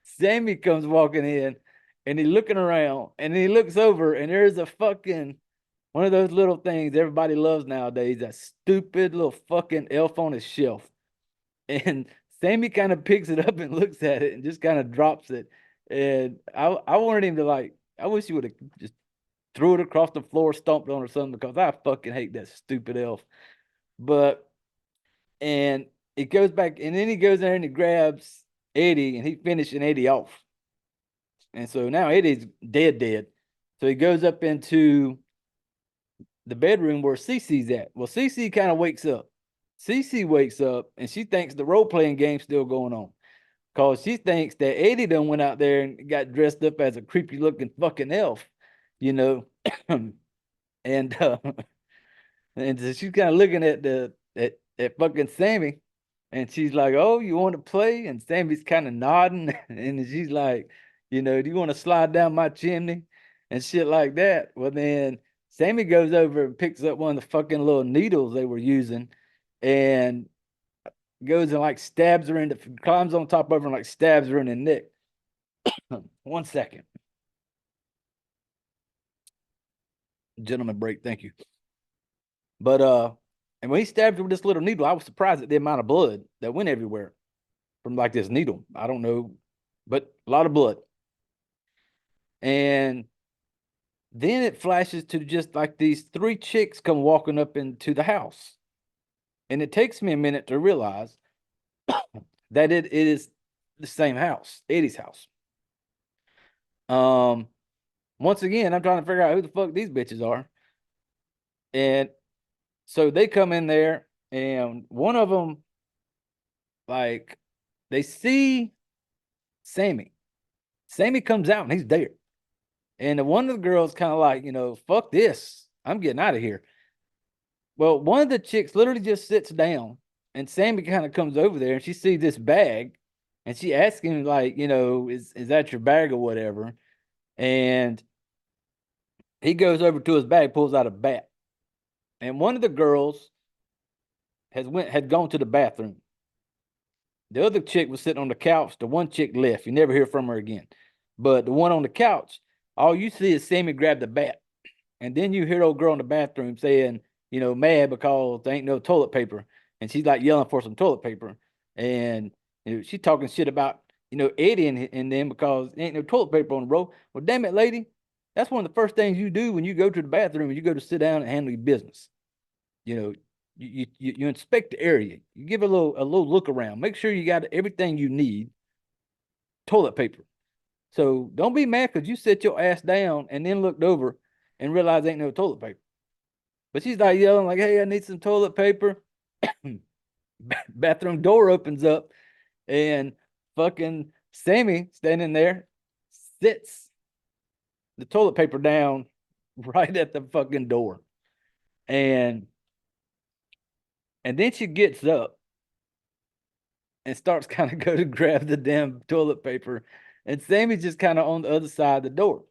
Sammy comes walking in and he's looking around and he looks over and there's a fucking one of those little things everybody loves nowadays, that stupid little fucking elf on his shelf. And Sammy kind of picks it up and looks at it and just kind of drops it. And I wanted him to like, I wish he would have just threw it across the floor, stomped on or something, because I fucking hate that stupid elf. But and it goes back and then he goes there and he grabs Eddie and he finishing Eddie off. And so now Eddie's dead. So he goes up into the bedroom where Cece's at. Well, Cece kind of wakes up. Cece wakes up and she thinks the role playing game's still going on. Cause she thinks that Eddie done went out there and got dressed up as a creepy looking fucking elf, you know. and and so she's kind of looking at at fucking Sammy, and she's like, "Oh, you want to play?" And Sammy's kind of nodding, and she's like, "You know, do you want to slide down my chimney and shit like that?" Well, then Sammy goes over and picks up one of the fucking little needles they were using, and goes and like stabs her in the climbs on top of her and like stabs her in the neck. 1 second, gentleman break. Thank you. But and when he stabbed her with this little needle, I was surprised at the amount of blood that went everywhere from like this needle. I don't know, but a lot of blood. And then it flashes to just like these three chicks come walking up into the house. And it takes me a minute to realize that it is the same house, Eddie's house. Um, Once again, I'm trying to figure out who the fuck these bitches are. And so they come in there, and one of them, like, they see Sammy. Sammy comes out and he's there. And one of the girls kind of like, fuck this. I'm getting out of here. Well, one of the chicks literally just sits down and Sammy kind of comes over there and she sees this bag and she asks him, like, is that your bag or whatever? And he goes over to his bag, pulls out a bat. And one of the girls had gone to the bathroom. The other chick was sitting on the couch. The one chick left. You never hear from her again. But the one on the couch, all you see is Sammy grab the bat. And then you hear old girl in the bathroom saying, mad because there ain't no toilet paper. And she's like yelling for some toilet paper. And she talking shit about, Eddie and them because there ain't no toilet paper on the road. Well, damn it, lady. That's one of the first things you do when you go to the bathroom and you go to sit down and handle your business. You know, you inspect the area. You give a little look around. Make sure you got everything you need. Toilet paper. So don't be mad because you sit your ass down and then looked over and realized ain't no toilet paper. But she's like yelling like, "Hey, I need some toilet paper." Bathroom door opens up and fucking Sammy standing there sits the toilet paper down right at the fucking door. And then she gets up and starts kind of go to grab the damn toilet paper. And Sammy's just kind of on the other side of the door.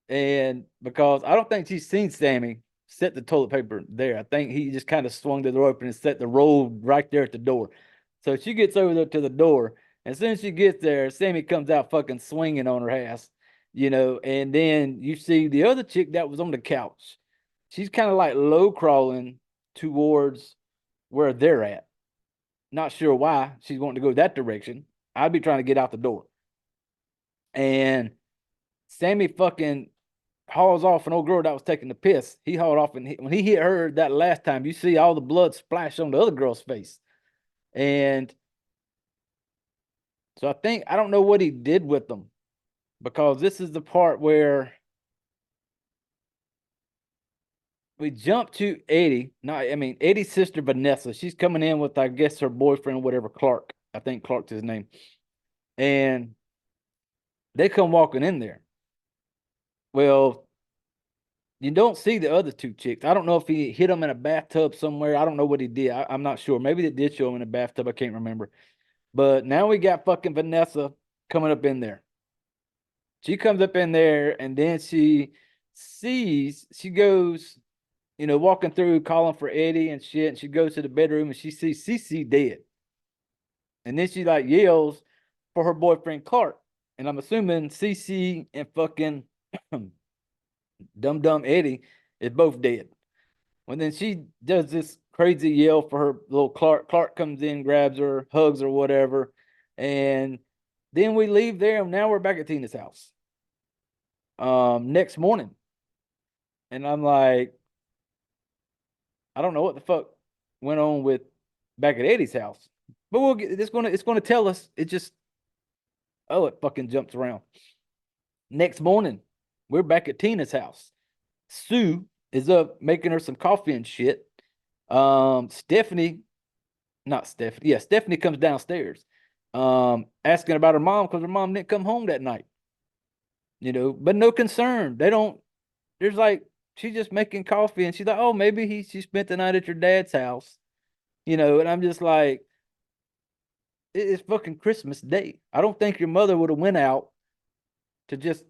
And because I don't think she's seen Sammy set the toilet paper there. I think he just kind of swung the door open and set the roll right there at the door. So she gets over there to the door. As soon as she gets there, Sammy comes out fucking swinging on her ass, and then you see the other chick that was on the couch. She's kind of like low crawling towards where they're at. Not sure why she's wanting to go that direction. I'd be trying to get out the door. And Sammy fucking hauls off an old girl that was taking the piss. He hauled off, and when he hit her that last time, you see all the blood splash on the other girl's face. And so I don't know what he did with them, because this is the part where we jump to Eddie. No, I mean Eddie's sister Vanessa. She's coming in with, I guess, her boyfriend, whatever, Clark. I think Clark's his name. And they come walking in there. Well, you don't see the other two chicks. I don't know if he hit them in a bathtub somewhere. I don't know what he did. I'm not sure. Maybe they did show him in a bathtub. I can't remember. But now we got fucking Vanessa coming up in there. She comes up in there and then she goes, walking through calling for Eddie and shit. And she goes to the bedroom and she sees Cece dead. And then she like yells for her boyfriend Clark. And I'm assuming Cece and fucking dumb Eddie is both dead. Well, then she does this crazy yell for her little Clark. Clark comes in, grabs her, hugs her, whatever. And then we leave there. And now we're back at Tina's house. Next morning. And I'm like, I don't know what the fuck went on with back at Eddie's house. But we'll get it's gonna tell us. It just it fucking jumps around. Next morning, we're back at Tina's house. Sue is up making her some coffee and shit. Stephanie comes downstairs, asking about her mom because her mom didn't come home that night. But no concern. There's like, she's just making coffee and she's like, oh, maybe she spent the night at your dad's house. And I'm just like, it's fucking Christmas Day. I don't think your mother would have went out to just,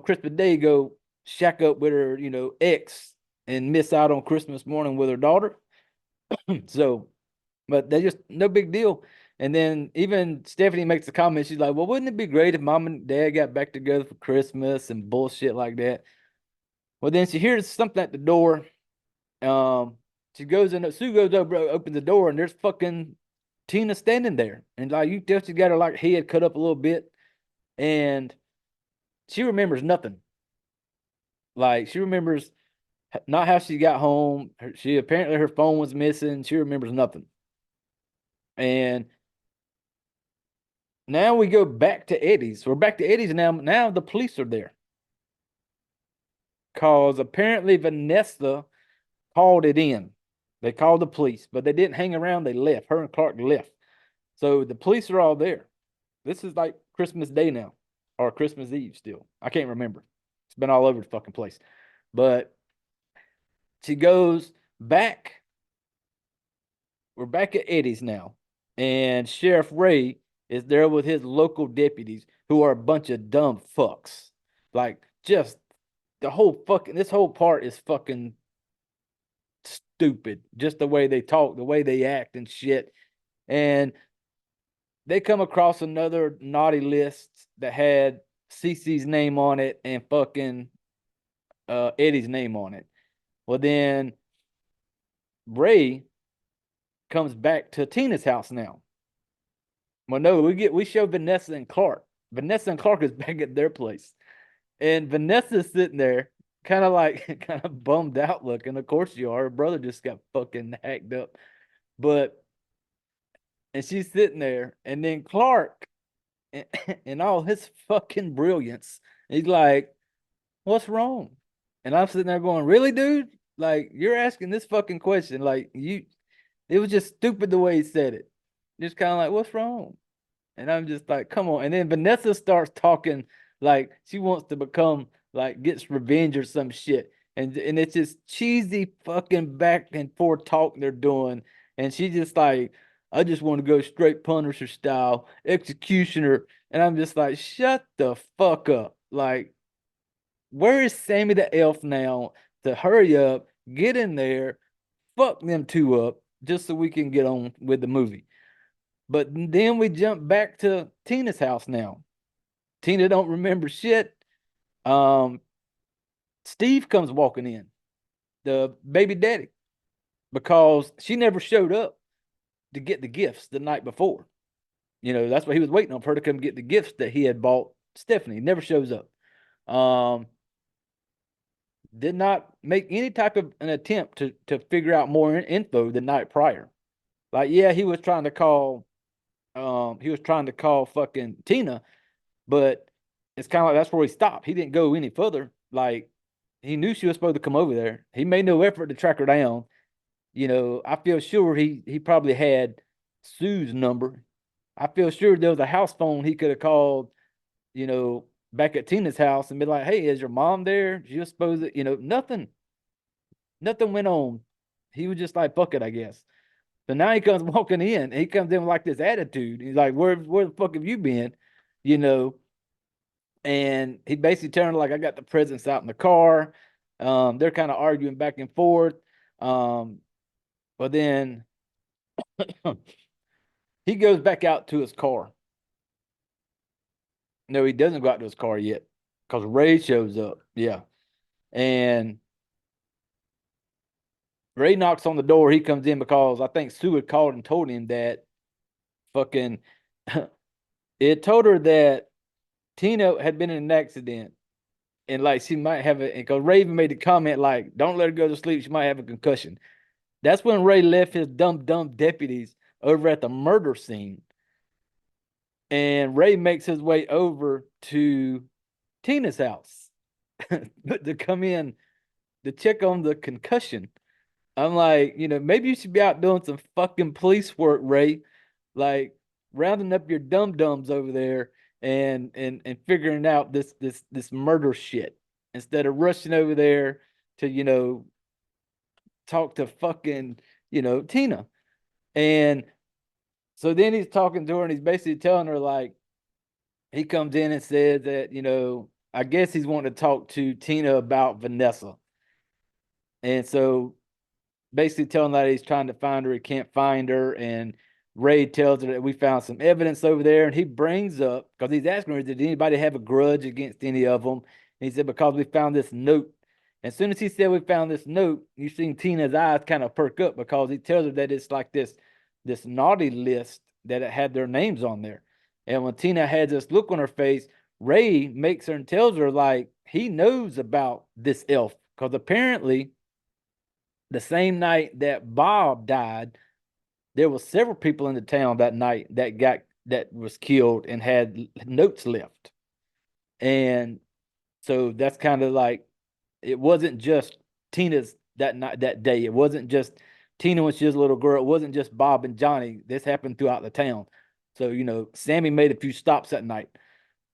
Christmas Day go shack up with her, ex and miss out on Christmas morning with her daughter. So, but they just no big deal. And then even Stephanie makes a comment. She's like, well, wouldn't it be great if mom and dad got back together for Christmas and bullshit like that? Well, then she hears something at the door. She goes in, Sue goes over, opens the door, and there's fucking Tina standing there. And like, you tell she got her like head cut up a little bit. And she remembers nothing. Like, she remembers not how she got home. She apparently her phone was missing. She remembers nothing. And now we go back to Eddie's. We're back to Eddie's now. Now the police are there. Cause apparently Vanessa called it in. They called the police, but they didn't hang around. They left. Her and Clark left. So the police are all there. This is like Christmas Day now, or Christmas Eve still. I can't remember. It's been all over the fucking place. But she goes back. We're back at Eddie's now. And Sheriff Ray is there with his local deputies who are a bunch of dumb fucks. Like, just this whole part is fucking stupid. Just the way they talk, the way they act and shit. And they come across another naughty list that had Cece's name on it and fucking Eddie's name on it. Well, then Ray comes back to Tina's house now. Well, no, we show Vanessa and Clark. Vanessa and Clark is back at their place. And Vanessa's sitting there, kind of bummed out looking. Of course you are. Her brother just got fucking hacked up. And she's sitting there, and then Clark, in all his fucking brilliance, he's like, what's wrong? And I'm sitting there going, really, dude? Like, you're asking this fucking question. Like, it was just stupid the way he said it. Just kind of like, what's wrong? And I'm just like, come on. And then Vanessa starts talking like she wants to become, like, gets revenge or some shit. And it's just cheesy fucking back and forth talk they're doing. And she just like, I just want to go straight Punisher style, executioner. And I'm just like, shut the fuck up. Like, where is Sammy the Elf now to hurry up, get in there, fuck them two up, just so we can get on with the movie? But then we jump back to Tina's house now. Tina don't remember shit. Steve comes walking in, the baby daddy, because she never showed up to get the gifts the night before. That's why he was waiting on her to come get the gifts that he had bought Stephanie. Never shows up. Did not make any type of an attempt to figure out more info the night prior. Like, yeah, he was trying to call fucking Tina, but it's kind of like that's where he stopped. He didn't go any further. Like, he knew she was supposed to come over there. He made no effort to track her down. I feel sure he probably had Sue's number. I feel sure there was a house phone he could have called, back at Tina's house and be like, "Hey, is your mom there? She was supposed to, nothing went on. He was just like, fuck it, I guess." So now he comes walking in. He comes in with like this attitude. He's like, "Where the fuck have you been?" You know, and he basically turned like, "I got the presents out in the car." They're kind of arguing back and forth. Um, but then he goes back out to his car. No, he doesn't go out to his car yet because Ray shows up. Yeah. And Ray knocks on the door. He comes in because I think Sue had called and told him that fucking it told her that Tina had been in an accident and like she might have it because Raven made the comment like, "Don't let her go to sleep. She might have a concussion." That's when Ray left his dumb deputies over at the murder scene. And Ray makes his way over to Tina's house to come in to check on the concussion. I'm like, maybe you should be out doing some fucking police work, Ray. Like rounding up your dum dums over there and figuring out this murder shit instead of rushing over there to talk to fucking Tina. And so then he's talking to her and he's basically telling her like he comes in and says that I guess he's wanting to talk to Tina about Vanessa. And so basically telling that he's trying to find her, he can't find her, and Ray tells her that we found some evidence over there, and he brings up because he's asking her, did anybody have a grudge against any of them? And he said because we found this note. As soon as he said we found this note, you seen Tina's eyes kind of perk up because he tells her that it's like this naughty list that it had their names on there. And when Tina had this look on her face, Ray makes her and tells her like he knows about this elf because apparently the same night that Bob died, there was several people in the town that night that was killed and had notes left. And so that's kind of like it wasn't just Tina's that night that day. It wasn't just Tina when she was a little girl. It wasn't just Bob and Johnny. This happened throughout the town. So, Sammy made a few stops that night.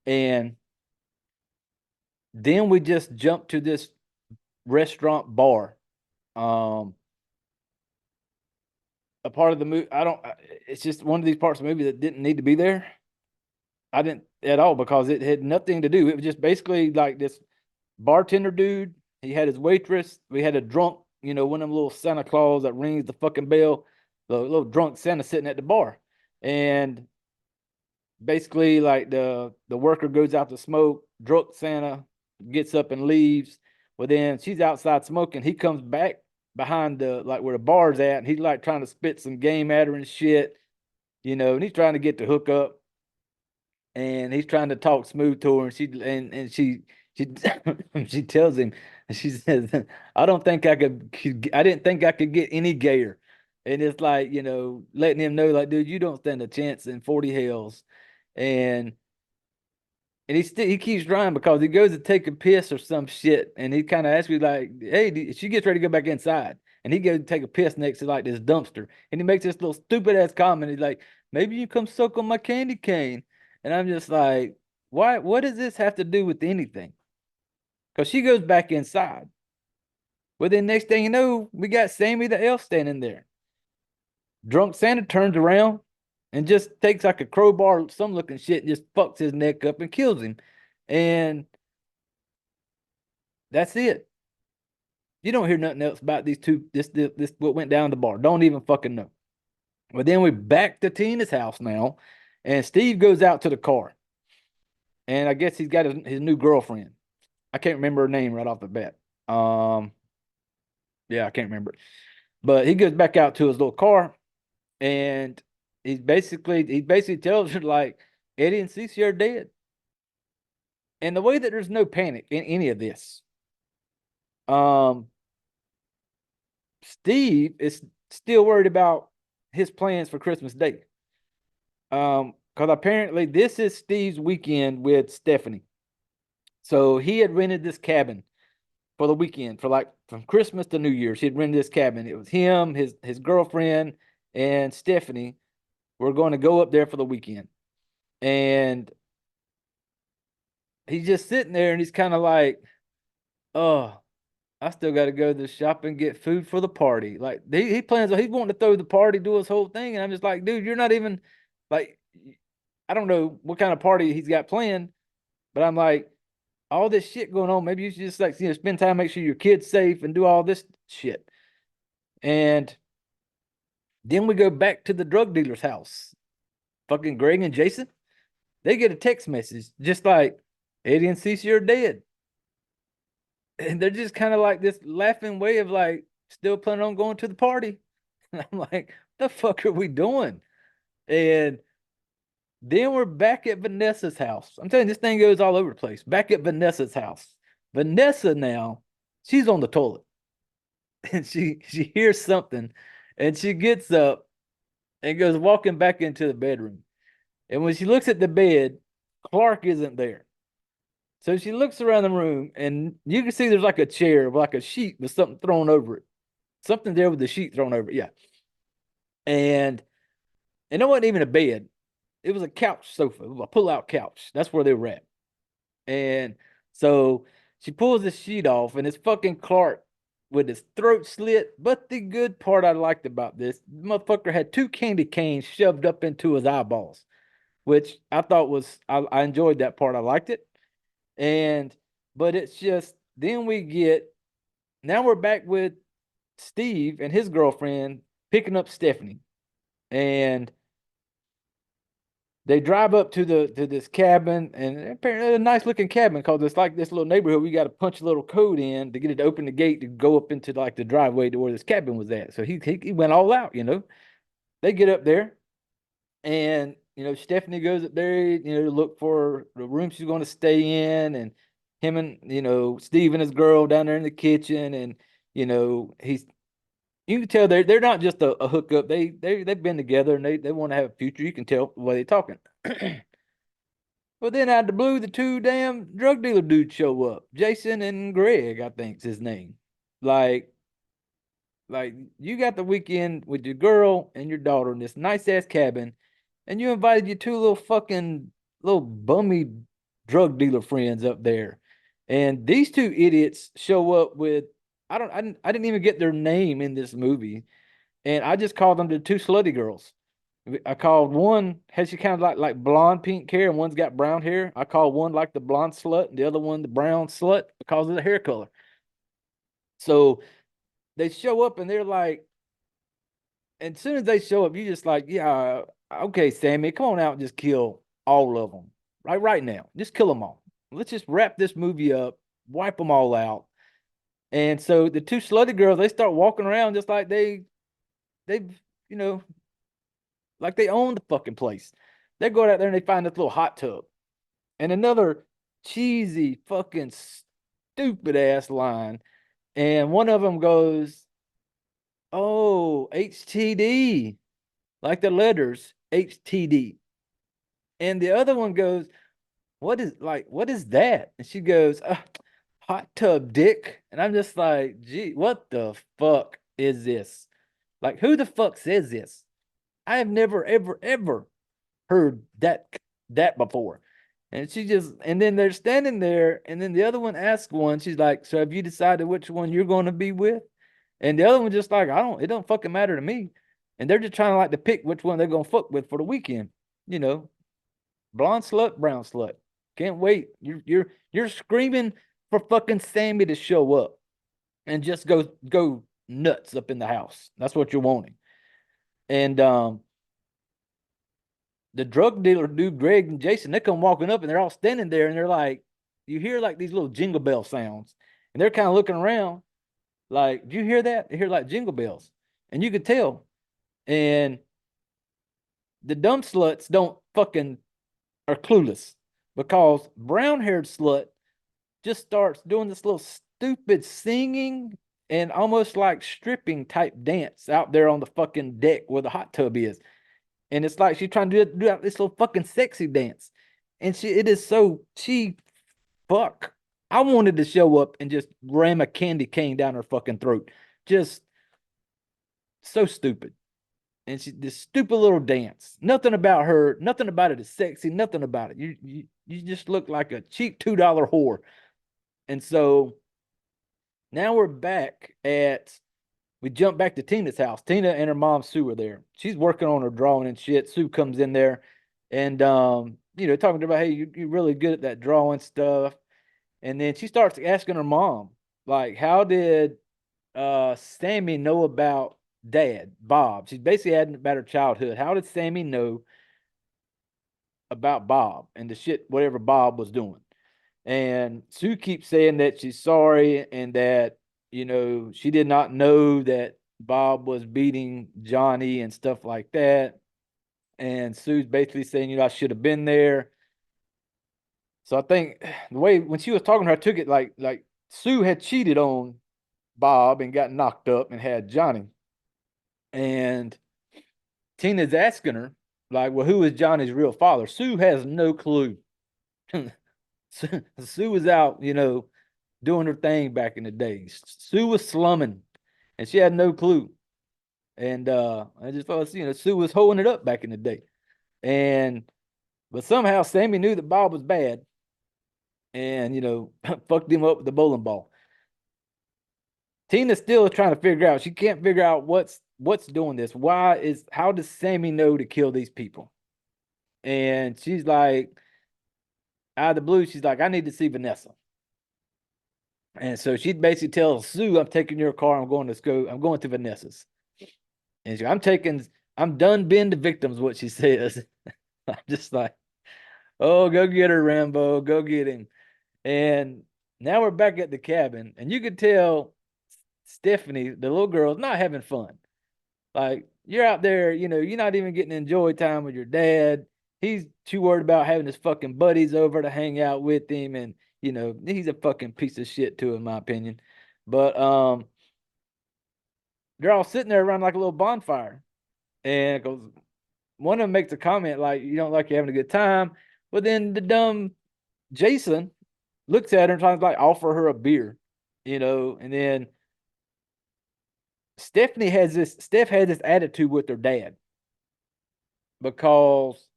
And then we just jumped to this restaurant bar. A part of the movie. It's just one of these parts of the movie that didn't need to be there. I didn't at all because it had nothing to do. It was just basically like this bartender dude. He had his waitress. We had a drunk, one of them little Santa Claus that rings the fucking bell. The little drunk Santa sitting at the bar, and basically like the worker goes out to smoke. Drunk Santa gets up and leaves. Well, then she's outside smoking. He comes back behind the like where the bar's at, and he's like trying to spit some game at her and shit, and he's trying to get the hook up, and he's trying to talk smooth to her, and she she tells him, and she says, "I don't think I didn't think I could get any gayer," and it's like letting him know like, dude, you don't stand a chance in 40 hells, and he keeps trying because he goes to take a piss or some shit, and he kind of asks me like, "Hey," she gets ready to go back inside, and he goes to take a piss next to like this dumpster, and he makes this little stupid ass comment. He's like, "Maybe you come suck on my candy cane," and I'm just like, "Why? What does this have to do with anything?" Because she goes back inside. Well, then next thing you know, we got Sammy the Elf standing there. Drunk Santa turns around and just takes like a crowbar, some looking shit, and just fucks his neck up and kills him. And that's it. You don't hear nothing else about these two. This what went down the bar. Don't even fucking know. But then we back to Tina's house now, and Steve goes out to the car, and I guess he's got his new girlfriend. I can't remember her name right off the bat. Yeah, I can't remember. But he goes back out to his little car, and he basically tells her like Eddie and Cece are dead. And the way that there's no panic in any of this, um, Steve is still worried about his plans for Christmas Day. Because apparently this is Steve's weekend with Stephanie. So he had rented this cabin for the weekend, for like from Christmas to New Year's. He'd rented this cabin. It was him, his girlfriend, and Stephanie were going to go up there for the weekend. And he's just sitting there and he's kind of like, oh, I still got to go to the shop and get food for the party. Like he plans on, he's wanting to throw the party, do his whole thing. And I'm just like, dude, you're not even like, I don't know what kind of party he's got planned, but I'm like, all this shit going on. Maybe you should just like, spend time, make sure your kid's safe and do all this shit. And then we go back to the drug dealer's house. Fucking Greg and Jason, they get a text message just like, Eddie and Cece are dead. And they're just kind of like this laughing way of like, still planning on going to the party. And I'm like, the fuck are we doing? And then we're back at Vanessa's house. I'm telling you, this thing goes all over the place. Back at Vanessa's house. Vanessa now, she's on the toilet. And she hears something and she gets up and goes walking back into the bedroom. And when she looks at the bed, Clark isn't there. So she looks around the room and you can see there's like a chair, like a sheet with something thrown over it. Something there with the sheet thrown over it. Yeah. And it wasn't even a bed. It was a couch sofa, a pull-out couch. That's where they were at. And so she pulls the sheet off, and it's fucking Clark with his throat slit. But the good part I liked about this, the motherfucker had 2 candy canes shoved up into his eyeballs, which I thought was, I enjoyed that part. I liked it. But it's just, then now we're back with Steve and his girlfriend picking up Stephanie. And they drive up to this cabin, and apparently a nice looking cabin because it's like this little neighborhood. We got to punch a little code in to get it to open the gate to go up into like the driveway to where this cabin was at. So he went all out, They get up there, and Stephanie goes up there, to look for the room she's going to stay in, and him and Steve and his girl down there in the kitchen, and he's you can tell they're not just a hookup. They've been together and they want to have a future. You can tell the way they're talking. Well, then out of the blue, the 2 damn drug dealer dudes show up. Jason and Greg, I think's his name. Like you got the weekend with your girl and your daughter in this nice ass cabin, and you invited your 2 little fucking little bummy drug dealer friends up there. And these 2 idiots show up with I didn't even get their name in this movie, and I just called them the 2 slutty girls. I called one has she kind of like blonde pink hair, and one's got brown hair. I called one like the blonde slut, and the other one the brown slut because of the hair color. So they show up and they're like, and as soon as they show up, you just like, yeah, okay, Sammy, come on out and just kill all of them right now. Just kill them all. Let's just wrap this movie up, wipe them all out. And so the 2 slutty girls, they start walking around just like they like they own the fucking place. They go out there and they find this little hot tub. And another cheesy fucking stupid ass line. And one of them goes, oh, HTD. Like the letters HTD. And the other one goes, what is that? And she goes, hot tub dick. And I'm just like, gee, what the fuck is this? Like, who the fuck says this? I have never, ever, ever heard that before. And and then they're standing there, and then the other one asks one, she's like, so have you decided which one you're going to be with? And the other one just like, it don't fucking matter to me. And they're just trying to like to pick which one they're going to fuck with for the weekend. Blonde slut, brown slut. Can't wait. You're screaming for fucking Sammy to show up and just go nuts up in the house. That's what you're wanting. And the drug dealer dude, Greg and Jason, they come walking up and they're all standing there and they're like, you hear like these little jingle bell sounds. And they're kind of looking around like, do you hear that? They hear like jingle bells. And you could tell. And the dumb sluts are clueless because brown haired slut just starts doing this little stupid singing and almost like stripping type dance out there on the fucking deck where the hot tub is. And it's like she's trying to do this little fucking sexy dance. And it is so cheap. Fuck. I wanted to show up and just ram a candy cane down her fucking throat. Just so stupid. And she this stupid little dance. Nothing about her, nothing about it is sexy, nothing about it. You just look like a cheap $2 whore. And so now we're back at we jump back to Tina's house. Tina and her mom Sue are there. She's working on her drawing and shit. Sue comes in there and talking about, hey, you're really good at that drawing stuff. And then she starts asking her mom, like, how did Sammy know about dad, Bob? She's basically asking about her childhood. How did Sammy know about Bob and the shit, whatever Bob was doing? And Sue keeps saying that she's sorry and that, she did not know that Bob was beating Johnny and stuff like that. And Sue's basically saying, I should have been there. So I think the way when she was talking to her, I took it like Sue had cheated on Bob and got knocked up and had Johnny. And Tina's asking her, like, well, who is Johnny's real father? Sue has no clue. Sue was out, doing her thing back in the day. Sue was slumming and she had no clue. And I just thought, Sue was holding it up back in the day. But somehow Sammy knew that Bob was bad and, fucked him up with the bowling ball. Tina's still trying to figure out. She can't figure out what's doing this. How does Sammy know to kill these people? And she's like, out of the blue, she's like, I need to see Vanessa. And so she basically tells Sue, I'm taking your car. I'm going to Vanessa's. And I'm done being the victim, is what she says. I'm just like, oh, go get her, Rambo. Go get him. And now we're back at the cabin. And you could tell Stephanie, the little girl, is not having fun. Like, you're out there, you're not even getting to enjoy time with your dad. He's too worried about having his fucking buddies over to hang out with him. And, he's a fucking piece of shit too, in my opinion. But they're all sitting there around like a little bonfire. And goes, one of them makes a comment like, you don't like you're having a good time. But then the dumb Jason looks at her and tries to like offer her a beer, and then Steph had this attitude with her dad because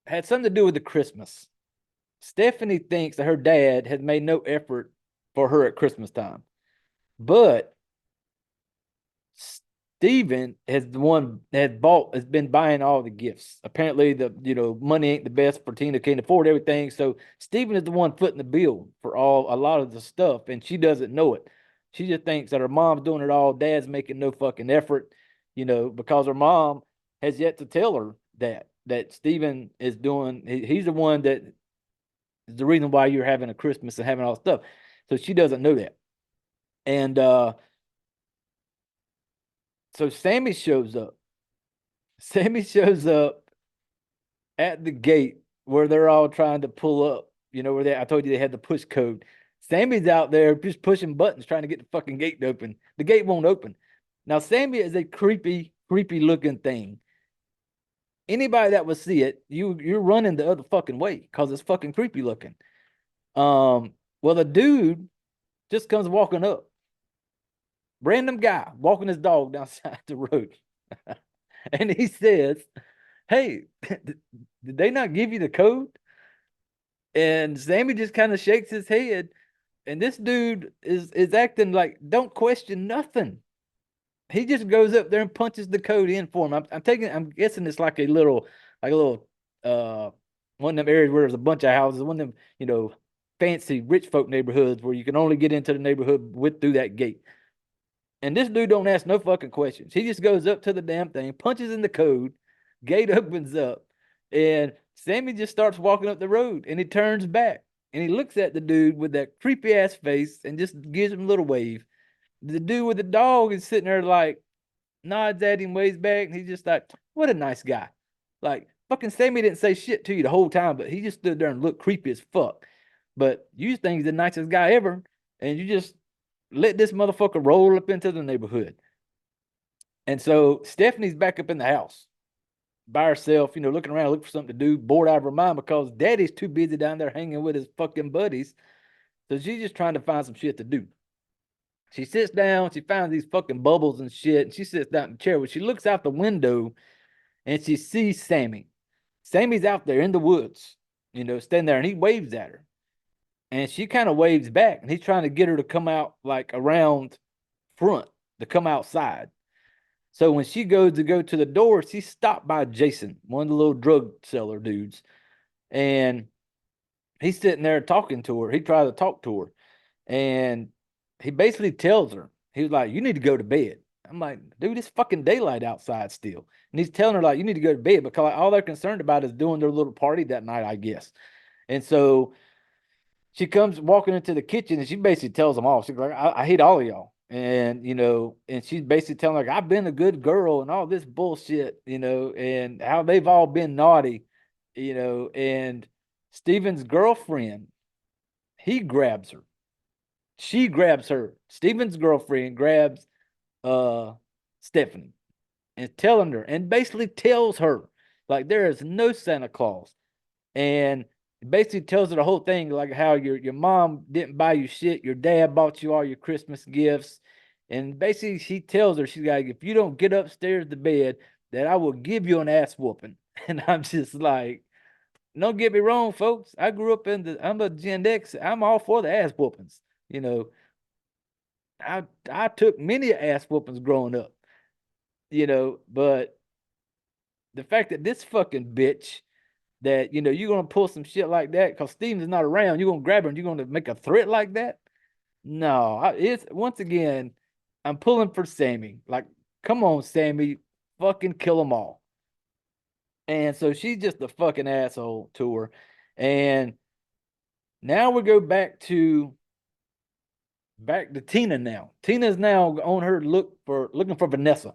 it had something to do with the Christmas. Stephanie thinks that her dad has made no effort for her at Christmas time. But Steven has been buying all the gifts. Apparently the money ain't the best for Tina, can't afford everything. So Steven is the one footing the bill for a lot of the stuff, and she doesn't know it. She just thinks that her mom's doing it all, dad's making no fucking effort, because her mom has yet to tell her that Steven is doing he's the one that is the reason why you're having a Christmas and having all this stuff. So she doesn't know that. And so Sammy shows up. Sammy shows up at the gate where they're all trying to pull up. I told you they had the push code. Sammy's out there just pushing buttons trying to get the fucking gate to open. The gate won't open. Now, Sammy is a creepy looking thing. Anybody that would see it, you're running the other fucking way because it's fucking creepy looking. Well, the dude just comes walking up. Random guy walking his dog down side the road. And he says, hey, did they not give you the code? And Sammy just kind of shakes his head. And this dude is acting like, don't question nothing. He just goes up there and punches the code in for him. I'm guessing it's like a little one of them areas where there's a bunch of houses, one of them, fancy rich folk neighborhoods where you can only get into the neighborhood through that gate. And this dude don't ask no fucking questions. He just goes up to the damn thing, punches in the code, gate opens up, and Sammy just starts walking up the road, and he turns back, and he looks at the dude with that creepy ass face and just gives him a little wave. The dude with the dog is sitting there like nods at him, waves back, and he's just like, what a nice guy. Like, fucking Sammy didn't say shit to you the whole time, but he just stood there and looked creepy as fuck. But you think he's the nicest guy ever, and you just let this motherfucker roll up into the neighborhood. And so Stephanie's back up in the house. by herself, looking around, looking for something to do, bored out of her mind because daddy's too busy down there hanging with his fucking buddies. So she's just trying to find some shit to do. She sits down, she finds these fucking bubbles and shit, and she sits down in the chair. When she looks out the window and she sees Sammy. Sammy's out there in the woods, standing there, and he waves at her. And she kind of waves back, and he's trying to get her to come out like around front, to come outside. So when she goes to go to the door, she's stopped by Jason, one of the little drug seller dudes. And he's sitting there talking to her. He tries to talk to her. And he basically tells her, he was like, you need to go to bed. I'm like, dude, it's fucking daylight outside still. And he's telling her, like, you need to go to bed because like, all they're concerned about is doing their little party that night, I guess. And so she comes walking into the kitchen and she basically tells them all. She's like, I hate all of y'all. And, and she's basically telling like, I've been a good girl and all this bullshit, and how they've all been naughty, and Steven's girlfriend, he grabs her. She grabs her. Steven's girlfriend grabs Stephanie and telling her and basically tells her like there is no Santa Claus. And basically tells her the whole thing, like how your mom didn't buy you shit, your dad bought you all your Christmas gifts. And basically she tells her, she's like, if you don't get upstairs to bed, that I will give you an ass whooping. And I'm just like, don't get me wrong, folks. I grew up I'm a Gen X. I'm all for the ass whoopings. You know, I took many ass whoopings growing up, but the fact that this fucking bitch that you're gonna pull some shit like that because Steven's not around, you're gonna grab her and you're gonna make a threat like that. No, it's once again, I'm pulling for Sammy. Like, come on, Sammy, fucking kill them all. And so she's just a fucking asshole to her. And now we go back to Tina now. Tina's now on her looking for Vanessa.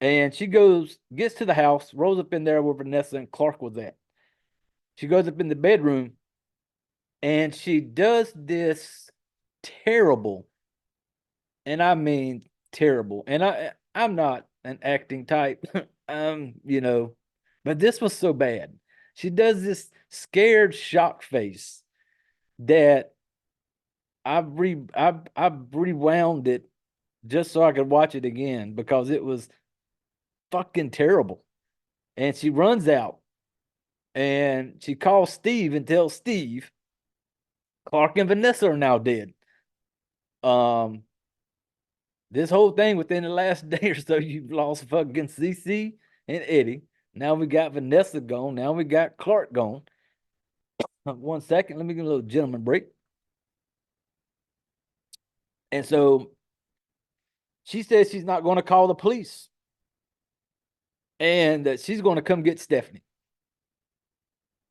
And she gets to the house, rolls up in there where Vanessa and Clark was at. She goes up in the bedroom and she does this terrible, and I mean terrible. And I'm not an acting type, but this was so bad. She does this scared shock face that I've rewound it just so I could watch it again because it was fucking terrible. And she runs out and she calls Steve and tells Steve Clark and Vanessa are now dead. This whole thing within the last day or so, you've lost fucking CC and Eddie. Now we got Vanessa gone. Now we got Clark gone. 1 second, let me give a little gentleman break. And so she says she's not going to call the police and that she's going to come get Stephanie.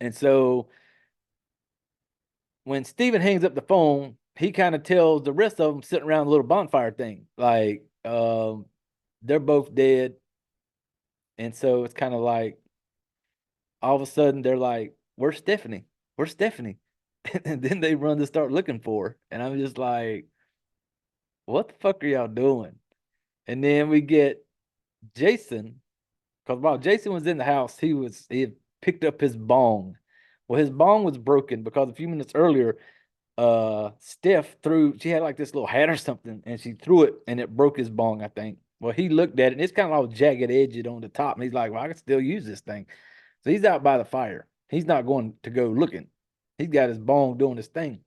And so when Steven hangs up the phone, he kind of tells the rest of them sitting around a little bonfire thing, like they're both dead. And so it's kind of like all of a sudden they're like, where's Stephanie? Where's Stephanie? And then they run to start looking for her. And I'm just like, what the fuck are y'all doing? And then we get Jason, because while Jason was in the house, he had picked up his bong. Well, his bong was broken because a few minutes earlier, Steph she had like this little hat or something, and she threw it and it broke his bong, I think. Well, he looked at it and it's kind of all jagged edged on the top, and he's like, well, I can still use this thing. So he's out by the fire. He's not going to go looking. He's got his bong doing his thing.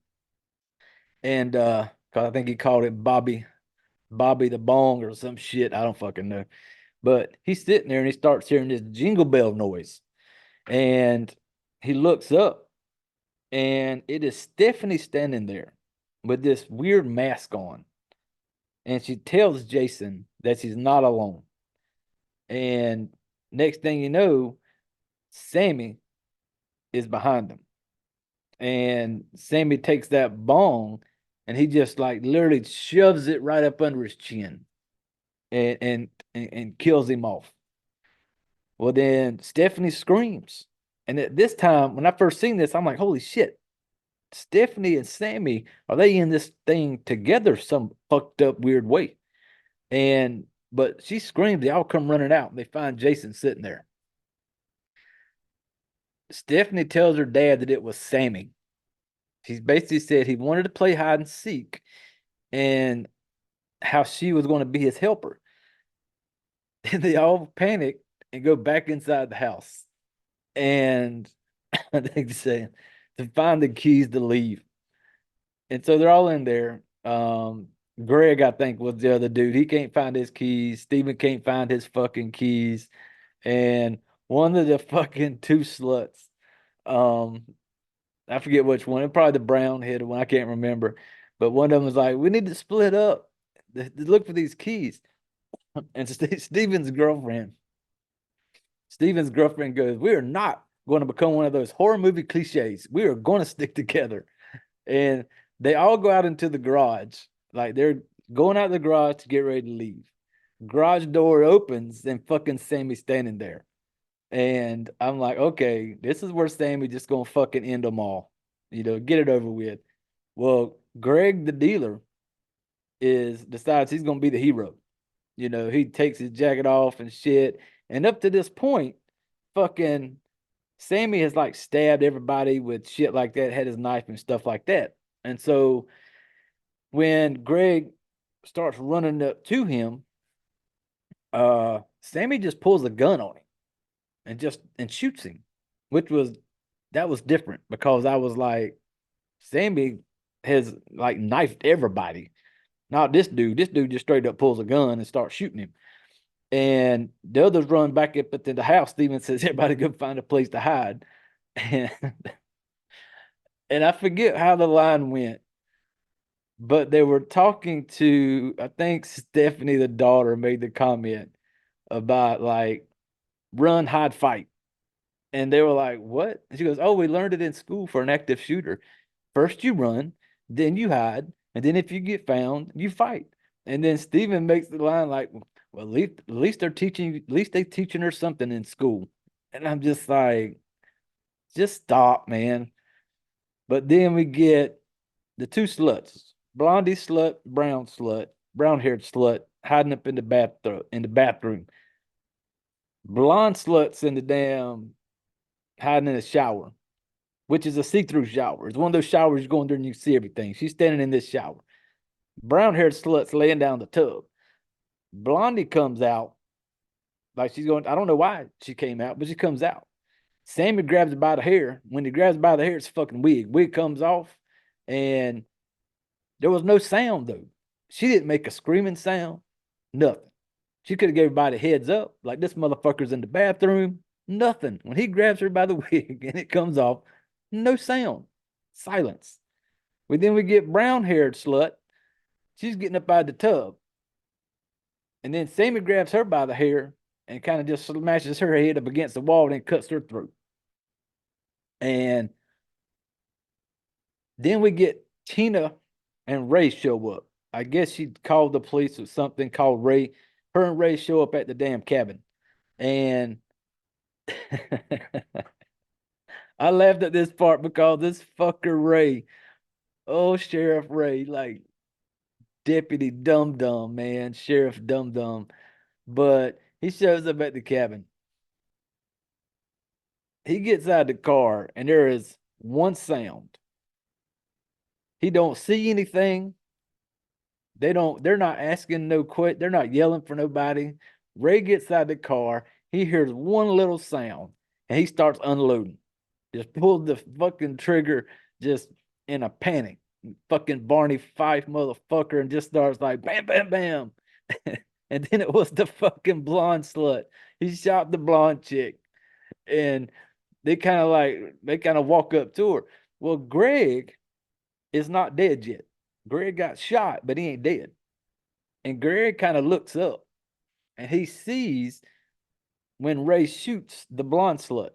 And because I think he called it Bobby the Bong or some shit. I don't fucking know. But he's sitting there and he starts hearing this jingle bell noise. And he looks up and it is Stephanie standing there with this weird mask on. And she tells Jason that she's not alone. And next thing you know, Sammy is behind them. And Sammy takes that bong and he just like literally shoves it right up under his chin and kills him off. Well, then Stephanie screams. And at this time, when I first seen this, I'm like, holy shit. Stephanie and Sammy, are they in this thing together some fucked up weird way? But she screams, they all come running out and they find Jason sitting there. Stephanie tells her dad that it was Sammy. She's basically said he wanted to play hide and seek and how she was going to be his helper. And they all panic and go back inside the house. And they say to find the keys to leave. And so they're all in there. Greg, I think, was the other dude. He can't find his keys. Steven can't find his fucking keys. And one of the fucking two sluts, um, I forget which one, probably the brown headed one, I can't remember. But one of them was like, we need to split up to look for these keys. And Steven's girlfriend goes, we are not going to become one of those horror movie cliches. We are going to stick together. And they all go out into the garage. Like they're going out the garage to get ready to leave. Garage door opens and fucking Sammy's standing there. And I'm like, okay, this is where Sammy just gonna fucking end them all. Get it over with. Well, Greg the dealer decides he's gonna be the hero. He takes his jacket off and shit. And up to this point, fucking Sammy has like stabbed everybody with shit like that, had his knife and stuff like that. And so when Greg starts running up to him, Sammy just pulls a gun on him and shoots him, which was that was different because I was like, Sammy has like knifed everybody. Not this dude. This dude just straight up pulls a gun and starts shooting him. And the others run back up into the house. Steven says, everybody go find a place to hide. And, and I forget how the line went, but they were talking to, I think Stephanie, the daughter, made the comment about like, run, hide, fight. And they were like, what? And she goes, oh, we learned it in school for an active shooter. First you run, then you hide, and then if you get found, you fight. And then Steven makes the line like, well, at least they teaching her something in school. And I'm just like, just stop, man. But then we get the two sluts, blondie slut, brown haired slut, hiding up in the bathroom. Blonde sluts in the damn hiding in the shower, which is a see-through shower. It's one of those showers you go in there and you see everything. She's standing in this shower. Brown-haired slut's laying down the tub. Blondie comes out like she's going. I don't know why she came out, but she comes out. Sammy grabs her by the hair. When he grabs her by the hair, it's a fucking wig. Wig comes off, and there was no sound though. She didn't make a screaming sound. Nothing. She could have gave everybody a heads up, like this motherfucker's in the bathroom. Nothing. When he grabs her by the wig and it comes off, no sound. Silence. Then we get brown-haired slut. She's getting up out of the tub. And then Sammy grabs her by the hair and kind of just smashes her head up against the wall and then cuts her throat. And then we get Tina and Ray show up. I guess she called the police or something, called Ray. Her and Ray show up at the damn cabin. And I laughed at this part because this fucker Ray, oh, Sheriff Ray, like Deputy Dum Dum, man, Sheriff Dum Dum. But he shows up at the cabin. He gets out of the car and there is one sound. He don't see anything. They're not asking no quit. They're not yelling for nobody. Ray gets out of the car. He hears one little sound and he starts unloading. Just pulls the fucking trigger just in a panic. Fucking Barney Fife motherfucker and just starts like bam, bam, bam. And then it was the fucking blonde slut. He shot the blonde chick. And they kind of walk up to her. Well, Greg is not dead yet. Greg got shot, but he ain't dead. And Greg kind of looks up and he sees when Ray shoots the blonde slut.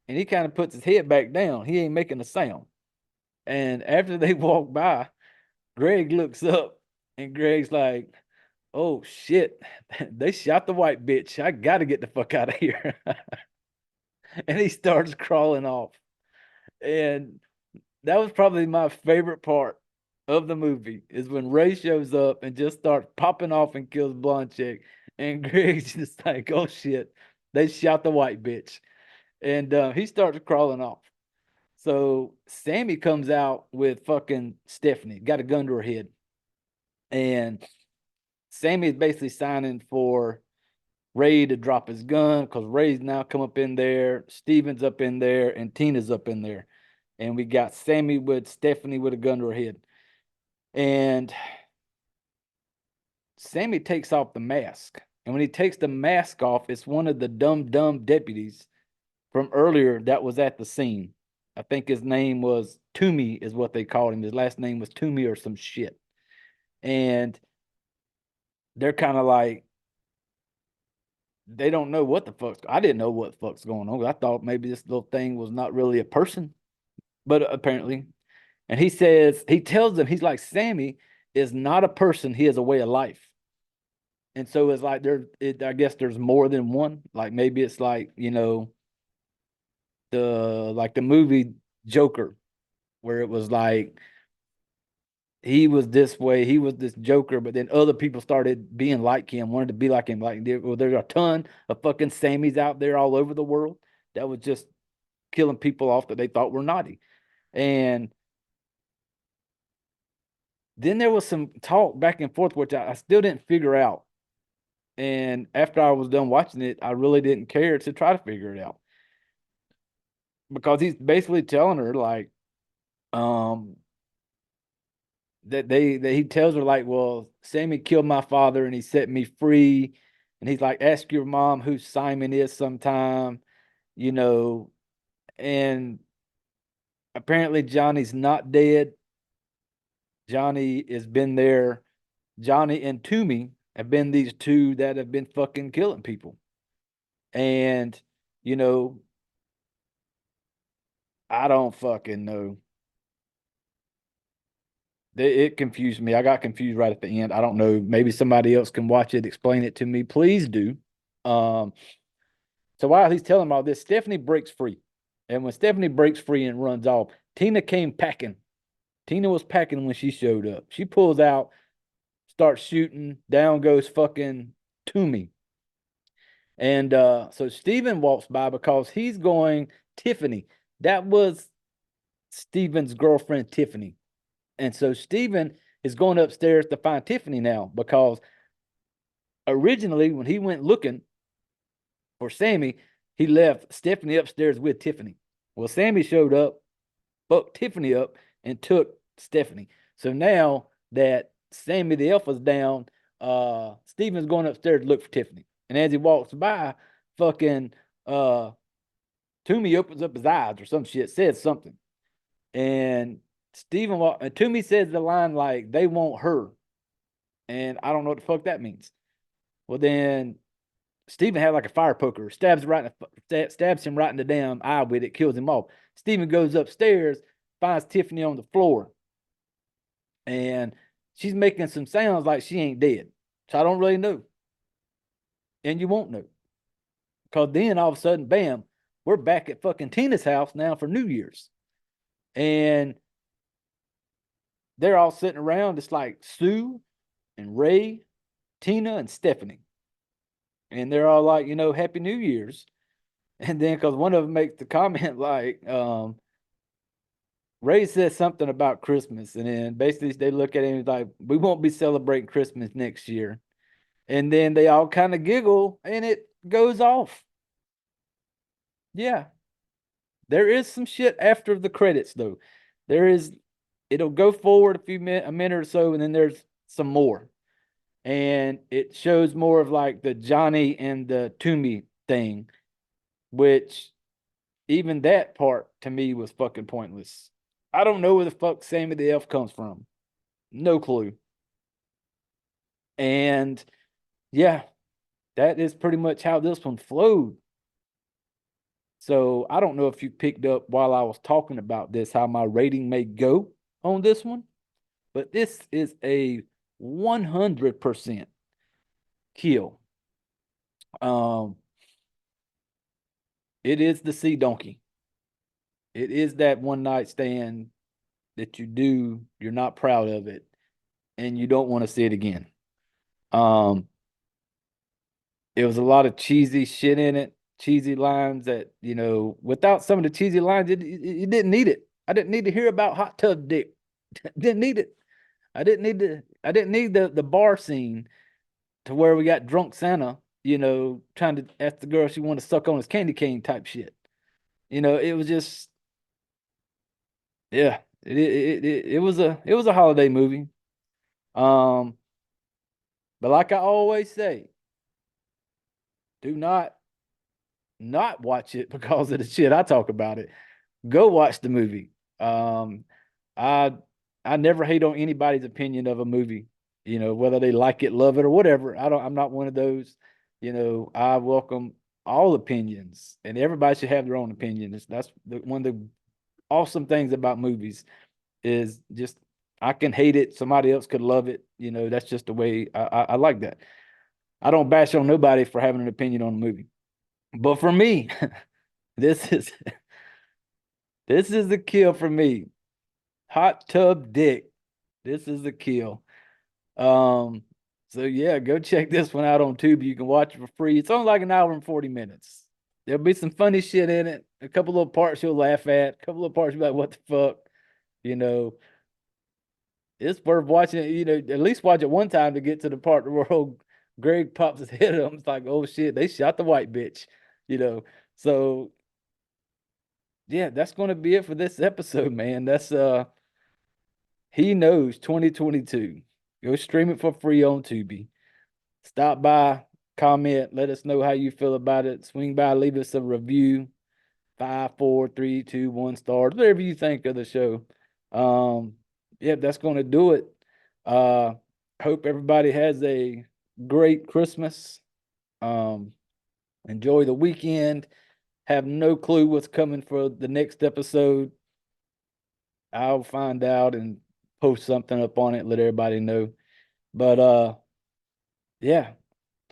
And he kind of puts his head back down. He ain't making a sound. And after they walk by, Greg looks up and Greg's like, oh shit, they shot the white bitch. I got to get the fuck out of here. And he starts crawling off. And that was probably my favorite part of the movie is when Ray shows up and just starts popping off and kills blonde chick. And Greg's just like, oh shit, they shot the white bitch. And he starts crawling off. So Sammy comes out with fucking Stephanie, got a gun to her head. And Sammy is basically signing for Ray to drop his gun because Ray's now come up in there, Steven's up in there, and Tina's up in there. And we got Sammy with Stephanie with a gun to her head. And Sammy takes off the mask. And when he takes the mask off, it's one of the dumb deputies from earlier that was at the scene. I think his name was Toomey, is what they called him. His last name was Toomey or some shit. And they're kind of like, they don't know what the fuck's. I didn't know what the fuck's going on. I thought maybe this little thing was not really a person, but apparently. And he tells them, he's like, Sammy is not a person. He is a way of life. And so it's like I guess there's more than one. Like maybe it's like, the movie Joker, where it was like he was this way, he was this Joker, but then other people started being like him, wanted to be like him. Like there's a ton of fucking Sammys out there all over the world that was just killing people off that they thought were naughty. And then there was some talk back and forth, which I still didn't figure out. And after I was done watching it, I really didn't care to try to figure it out. Because he's basically telling her like, that he tells her like, well, Sammy killed my father and he set me free. And he's like, ask your mom who Simon is sometime, you know. And apparently Johnny's not dead. Johnny has been there. Johnny and Toomey have been these two that have been fucking killing people. And, you know, I don't fucking know. It confused me. I got confused right at the end. I don't know. Maybe somebody else can watch it, explain it to me. Please do. Um, so while he's telling all this, Stephanie breaks free. And when Stephanie breaks free and runs off, Tina came packing. Tina was packing when she showed up. She pulls out, starts shooting. Down goes fucking Toomey. And so Steven walks by because he's going Tiffany. That was Steven's girlfriend, Tiffany. And so Steven is going upstairs to find Tiffany now because originally when he went looking for Sammy, he left Stephanie upstairs with Tiffany. Well, Sammy showed up, fucked Tiffany up, and took Stephanie. So now that Sammy the Elf is down, Steven's going upstairs to look for Tiffany. And as he walks by, fucking Toomey opens up his eyes or some shit, says something. And Toomey says the line like, they want her. And I don't know what the fuck that means. Well, then Steven had like a fire poker, stabs him right in the damn eye with it, kills him off. Steven goes upstairs, finds Tiffany on the floor, and she's making some sounds like she ain't dead. So I don't really know. And you won't know. Because then all of a sudden, bam, we're back at fucking Tina's house now for New Year's. And they're all sitting around. It's like Sue and Ray, Tina, and Stephanie. And they're all like, Happy New Year's. And then because one of them makes the comment like, Ray says something about Christmas. And then basically they look at him like, we won't be celebrating Christmas next year. And then they all kind of giggle and it goes off. Yeah. There is some shit after the credits though. It'll go forward a minute or so, and then there's some more. And it shows more of like the Johnny and the Toomey thing, which even that part to me was fucking pointless. I don't know where the fuck Sammy the Elf comes from. No clue. And yeah, that is pretty much how this one flowed. So I don't know if you picked up while I was talking about this how my rating may go on this one, but this is a 100% kill. It is the sea donkey. It is that one night stand that you're not proud of it, and you don't want to see it again. It was a lot of cheesy shit in it. cheesy lines that, without some of the cheesy lines, it didn't need it. I didn't need to hear about hot tub dick. Didn't need it. I didn't need the bar scene to where we got drunk Santa, trying to ask the girl she wanted to suck on his candy cane type shit. It was just, yeah, it was a holiday movie. But like I always say, do not watch it because of the shit I talk about it. Go watch the movie. I I never hate on anybody's opinion of a movie, whether they like it, love it, or whatever. I'm not one of those. I welcome all opinions, and everybody should have their own opinion. That's one of the awesome things about movies is just I can hate it, somebody else could love it. That's just the way I like that. I don't bash on nobody for having an opinion on a movie. But for me, this is this is the kill for me. Hot tub dick. This is the kill. Um, so yeah, go check this one out on Tubi. You can watch it for free. It's only like an hour and 40 minutes. There'll be some funny shit in it. A couple little parts you'll laugh at. A couple of parts you'll be like, what the fuck? You know, it's worth watching it, at least watch it one time to get to the part where old Greg pops his head up. It's like, oh shit, they shot the white bitch, you know. So yeah, that's gonna be it for this episode, man. That's He Knows 2022. Go stream it for free on Tubi. Stop by, comment, let us know how you feel about it. Swing by, leave us a review. 5, 4, 3, 2, 1 stars, whatever you think of the show. Yeah, that's gonna do it. Hope everybody has a great Christmas. Enjoy the weekend. Have no clue what's coming for the next episode. I'll find out and post something up on it, let everybody know. But yeah,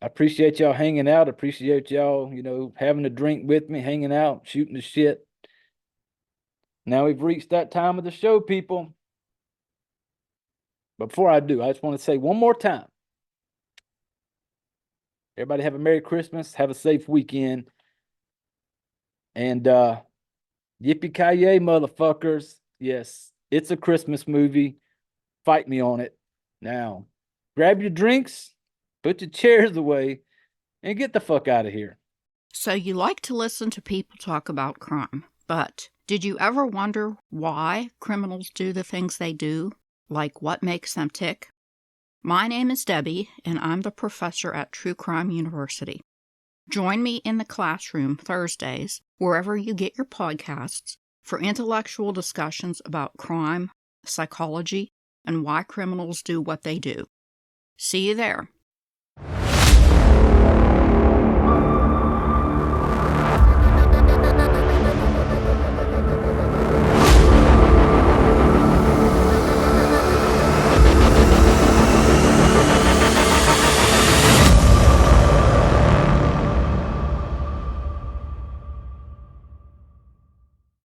I appreciate y'all hanging out. Appreciate y'all, having a drink with me, hanging out, shooting the shit. Now we've reached that time of the show, people. But before I do, I just want to say one more time. Everybody have a Merry Christmas. Have a safe weekend. And yippee-ki-yay, motherfuckers. Yes, it's a Christmas movie. Fight me on it. Now, grab your drinks, put your chairs away, and get the fuck out of here. So you like to listen to people talk about crime, but did you ever wonder why criminals do the things they do? Like what makes them tick? My name is Debbie, and I'm the professor at True Crime University. Join me in the classroom Thursdays, wherever you get your podcasts, for intellectual discussions about crime, psychology, and why criminals do what they do. See you there.